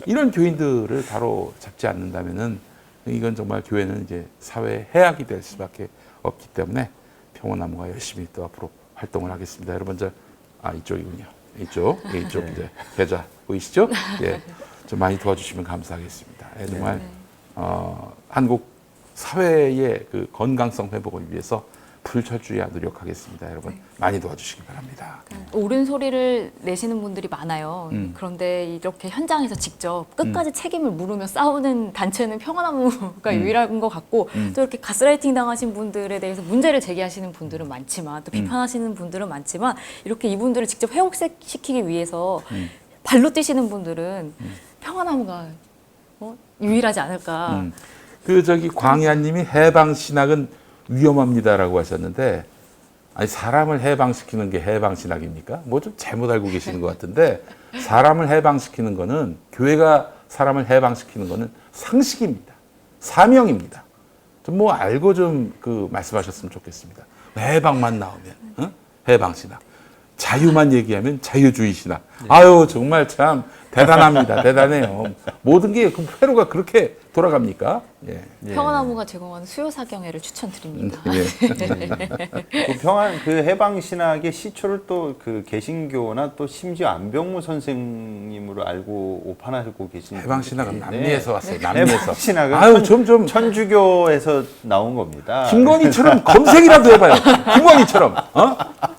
이런 교인들을 바로 잡지 않는다면은 이건 정말 교회는 이제 사회의 해악이 될 수밖에 없기 때문에 평화나무가 열심히 또 앞으로 활동을 하겠습니다. 여러분 이쪽이군요. 이쪽 이제 계좌 보이시죠? 예, 좀 많이 도와주시면 감사하겠습니다. 예, 정말 한국 사회의 그 건강성 회복을 위해서 불철주야 노력하겠습니다. 여러분 많이 도와주시기 바랍니다. 옳은 소리를 내시는 분들이 많아요. 그런데 이렇게 현장에서 직접 끝까지 책임을 물으며 싸우는 단체는 평화나무가 유일한 것 같고 또 이렇게 가스라이팅 당하신 분들에 대해서 문제를 제기하시는 분들은 많지만 또 비판하시는 분들은 많지만 이렇게 이분들을 직접 회복시키기 위해서 발로 뛰시는 분들은 평화나무가 유일하지 않을까. 광야님이 해방신학은 위험합니다라고 하셨는데 아니 사람을 해방시키는 게 해방신학입니까? 뭐 좀 잘못 알고 계시는 것 같은데 사람을 해방시키는 거는 교회가 사람을 해방시키는 거는 상식입니다. 사명입니다. 좀 뭐 알고 좀 그 말씀하셨으면 좋겠습니다. 해방만 나오면 해방신학 자유만 얘기하면 자유주의신학. 아유 정말 참 대단합니다. 대단해요. 모든 게 회로가 그렇게 돌아갑니까? 예. 평화나무가 제공하는 수요사경회를 추천드립니다. 그 해방 신학의 시초를 또 그 개신교나 또 심지어 안병무 선생님으로 알고 오판하고 계신 해방 신학은 분들이 남미에서 왔어요. 해방 남미에서. 신학은 아유 좀 천주교에서 나온 겁니다. 김건희처럼 검색이라도 해봐요.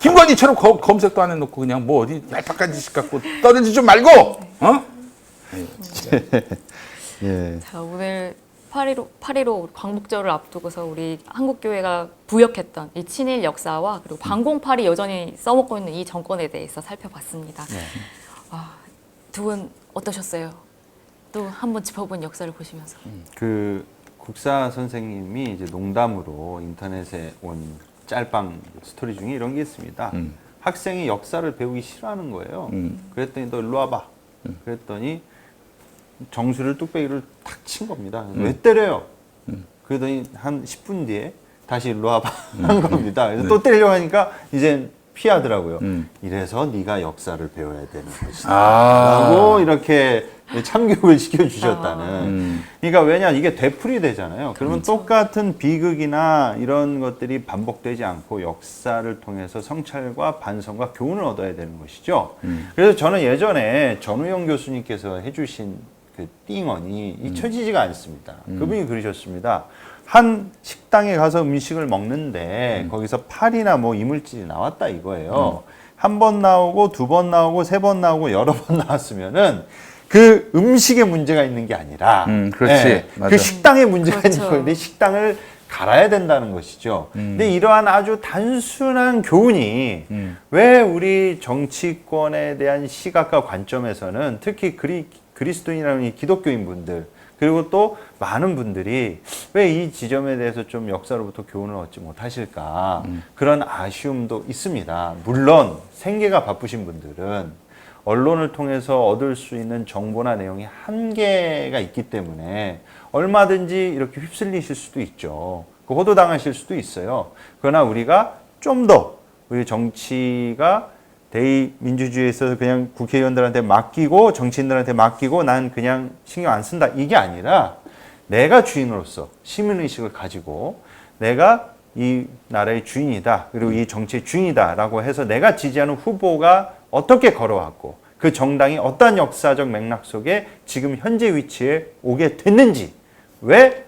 김건희처럼 검색도 안 해놓고 그냥 뭐 어디 얄팍한 짓 갖고 떠들지 좀 말고. 예. 자, 오늘 8.15 광복절을 앞두고서 우리 한국교회가 부역했던 이 친일 역사와 그리고 반공팔이 여전히 써먹고 있는 이 정권에 대해서 살펴봤습니다. 두 분 어떠셨어요? 또 한번 짚어본 역사를 보시면서. 그 국사 선생님이 이제 농담으로 인터넷에 온 짤방 스토리 중에 이런 게 있습니다. 학생이 역사를 배우기 싫어하는 거예요. 그랬더니 너 일로 와봐. 그랬더니 정수를 뚝배기를 탁 친 겁니다. 왜 때려요? 그러더니 한 10분 뒤에 다시 일로 와봐 한 겁니다. 그래서 또 때리려고 하니까 이제 피하더라고요. 이래서 네가 역사를 배워야 되는 것이다. 라고 이렇게 참교육을 시켜주셨다는. 그러니까 왜냐 이게 되풀이 되잖아요. 그러면 똑같은 비극이나 이런 것들이 반복되지 않고 역사를 통해서 성찰과 반성과 교훈을 얻어야 되는 것이죠. 그래서 저는 예전에 전우영 교수님께서 해주신 그 띵언이 잊혀지지가 않습니다. 그분이 그러셨습니다. 한 식당에 가서 음식을 먹는데 거기서 팔이나 뭐 이물질이 나왔다 이거예요. 한 번 나오고 두 번 나오고 세 번 나오고 여러 번 나왔으면은 그 음식에 문제가 있는 게 아니라 그렇지. 맞아. 그 식당에 문제가 그렇죠. 있는 건데 식당을 갈아야 된다는 것이죠. 근데 이러한 아주 단순한 교훈이 왜 우리 정치권에 대한 시각과 관점에서는 특히 그리스도인이라는 이 기독교인 분들 그리고 또 많은 분들이 왜 이 지점에 대해서 좀 역사로부터 교훈을 얻지 못하실까 그런 아쉬움도 있습니다. 물론 생계가 바쁘신 분들은 언론을 통해서 얻을 수 있는 정보나 내용이 한계가 있기 때문에 얼마든지 이렇게 휩쓸리실 수도 있죠. 호도당하실 수도 있어요. 그러나 우리가 좀 더 우리 정치가 대의민주주의에 있어서 그냥 국회의원들한테 맡기고 정치인들한테 맡기고 난 그냥 신경 안 쓴다. 이게 아니라 내가 주인으로서 시민의식을 가지고 내가 이 나라의 주인이다. 그리고 이 정치의 주인이다라고 해서 내가 지지하는 후보가 어떻게 걸어왔고 그 정당이 어떠한 역사적 맥락 속에 지금 현재 위치에 오게 됐는지 왜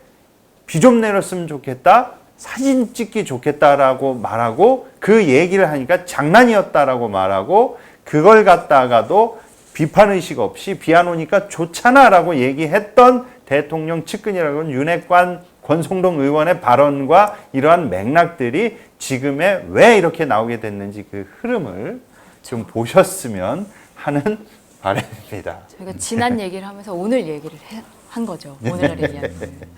비 좀 내렸으면 좋겠다. 사진 찍기 좋겠다라고 말하고 그 얘기를 하니까 장난이었다라고 말하고 그걸 갖다가도 비판의식 없이 비안 오니까 좋잖아라고 얘기했던 대통령 측근이라고는 윤핵관 권성동 의원의 발언과 이러한 맥락들이 지금에 왜 이렇게 나오게 됐는지 그 흐름을 좀 보셨으면 하는 바람입니다. 저희가 지난 얘기를 하면서 오늘 얘기를 한 거죠. 오늘날 얘기하는.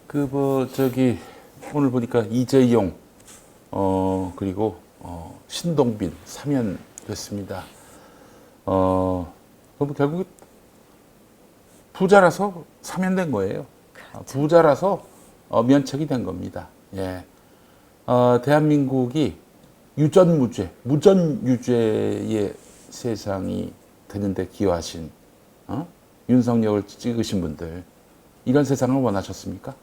그 뭐 저기 오늘 보니까 이재용 그리고 신동빈 사면됐습니다. 그럼 결국 부자라서 사면된 거예요. 부자라서 면책이 된 겁니다. 예. 대한민국이 무전유죄의 세상이 되는데 기여하신 윤석열을 찍으신 분들 이런 세상을 원하셨습니까?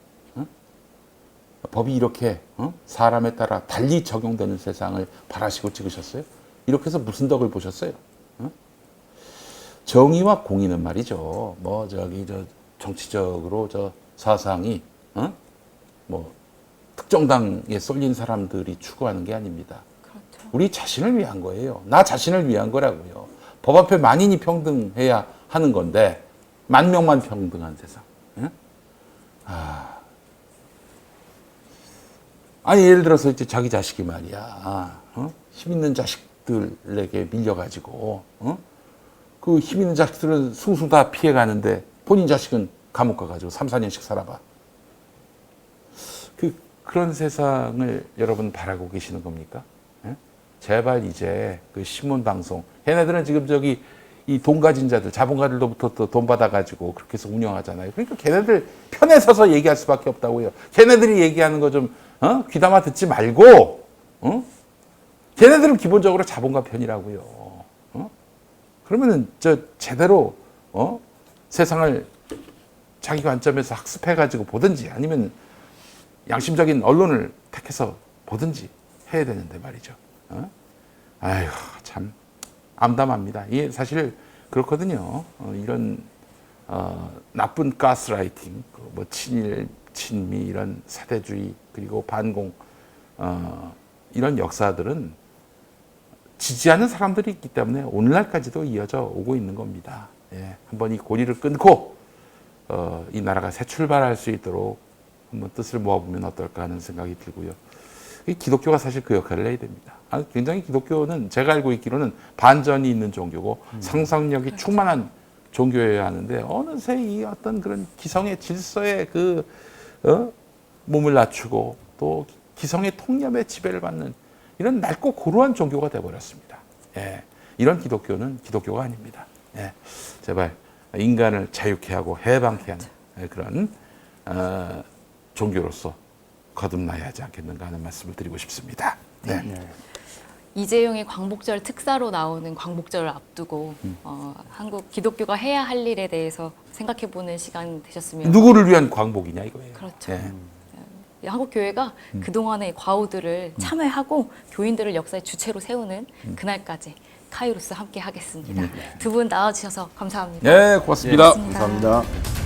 법이 이렇게 사람에 따라 달리 적용되는 세상을 바라시고 찍으셨어요? 이렇게 해서 무슨 덕을 보셨어요? 정의와 공의는 말이죠. 뭐 저기 저 정치적으로 저 사상이 뭐 특정 당에 쏠린 사람들이 추구하는 게 아닙니다. 그렇죠. 우리 자신을 위한 거예요. 나 자신을 위한 거라고요. 법 앞에 만인이 평등해야 하는 건데 만 명만 평등한 세상. 아니 예를 들어서 이제 자기 자식이 말이야 힘 있는 자식들에게 밀려가지고 그 힘 있는 자식들은 숭숭 다 피해가는데 본인 자식은 감옥 가가지고 3, 4년씩 살아봐. 그런 세상을 여러분 바라고 계시는 겁니까? 제발 이제 그 신문 방송 걔네들은 지금 저기 이 돈 가진 자들 자본가들로부터 또 돈 받아가지고 그렇게 해서 운영하잖아요. 그러니까 걔네들 편에 서서 얘기할 수밖에 없다고요. 걔네들이 얘기하는 거 좀 귀담아 듣지 말고 걔네들은 기본적으로 자본가 편이라고요. 그러면은 저 제대로 세상을 자기 관점에서 학습해가지고 보든지 아니면 양심적인 언론을 택해서 보든지 해야 되는데 말이죠. 아휴 참 암담합니다. 이게 사실 그렇거든요. 이런 나쁜 가스라이팅, 뭐 친일, 친미 이런 사대주의 그리고 반공 이런 역사들은 지지하는 사람들이 있기 때문에 오늘날까지도 이어져 오고 있는 겁니다. 예, 한번 이 고리를 끊고 이 나라가 새 출발할 수 있도록 한번 뜻을 모아보면 어떨까 하는 생각이 들고요. 이 기독교가 사실 그 역할을 해야 됩니다. 굉장히 기독교는 제가 알고 있기로는 반전이 있는 종교고 상상력이 충만한 종교여야 하는데 어느새 이 어떤 그런 기성의 질서의 그 몸을 낮추고 또 기성의 통념의 지배를 받는 이런 낡고 고루한 종교가 되어버렸습니다. 예, 이런 기독교는 기독교가 아닙니다. 예, 제발 인간을 자유케 하고 해방케 하는 그런 종교로서 거듭나야 하지 않겠는가 하는 말씀을 드리고 싶습니다. 네. 이재용이 광복절 특사로 나오는 광복절을 앞두고 한국 기독교가 해야 할 일에 대해서 생각해보는 시간 되셨으면 누구를 위한 광복이냐 이거예요. 그렇죠. 예. 한국 교회가 그동안의 과오들을 참회하고 교인들을 역사의 주체로 세우는 그날까지 카이로스 함께 하겠습니다. 두 분 나와주셔서 감사합니다. 네, 고맙습니다. 고맙습니다. 감사합니다.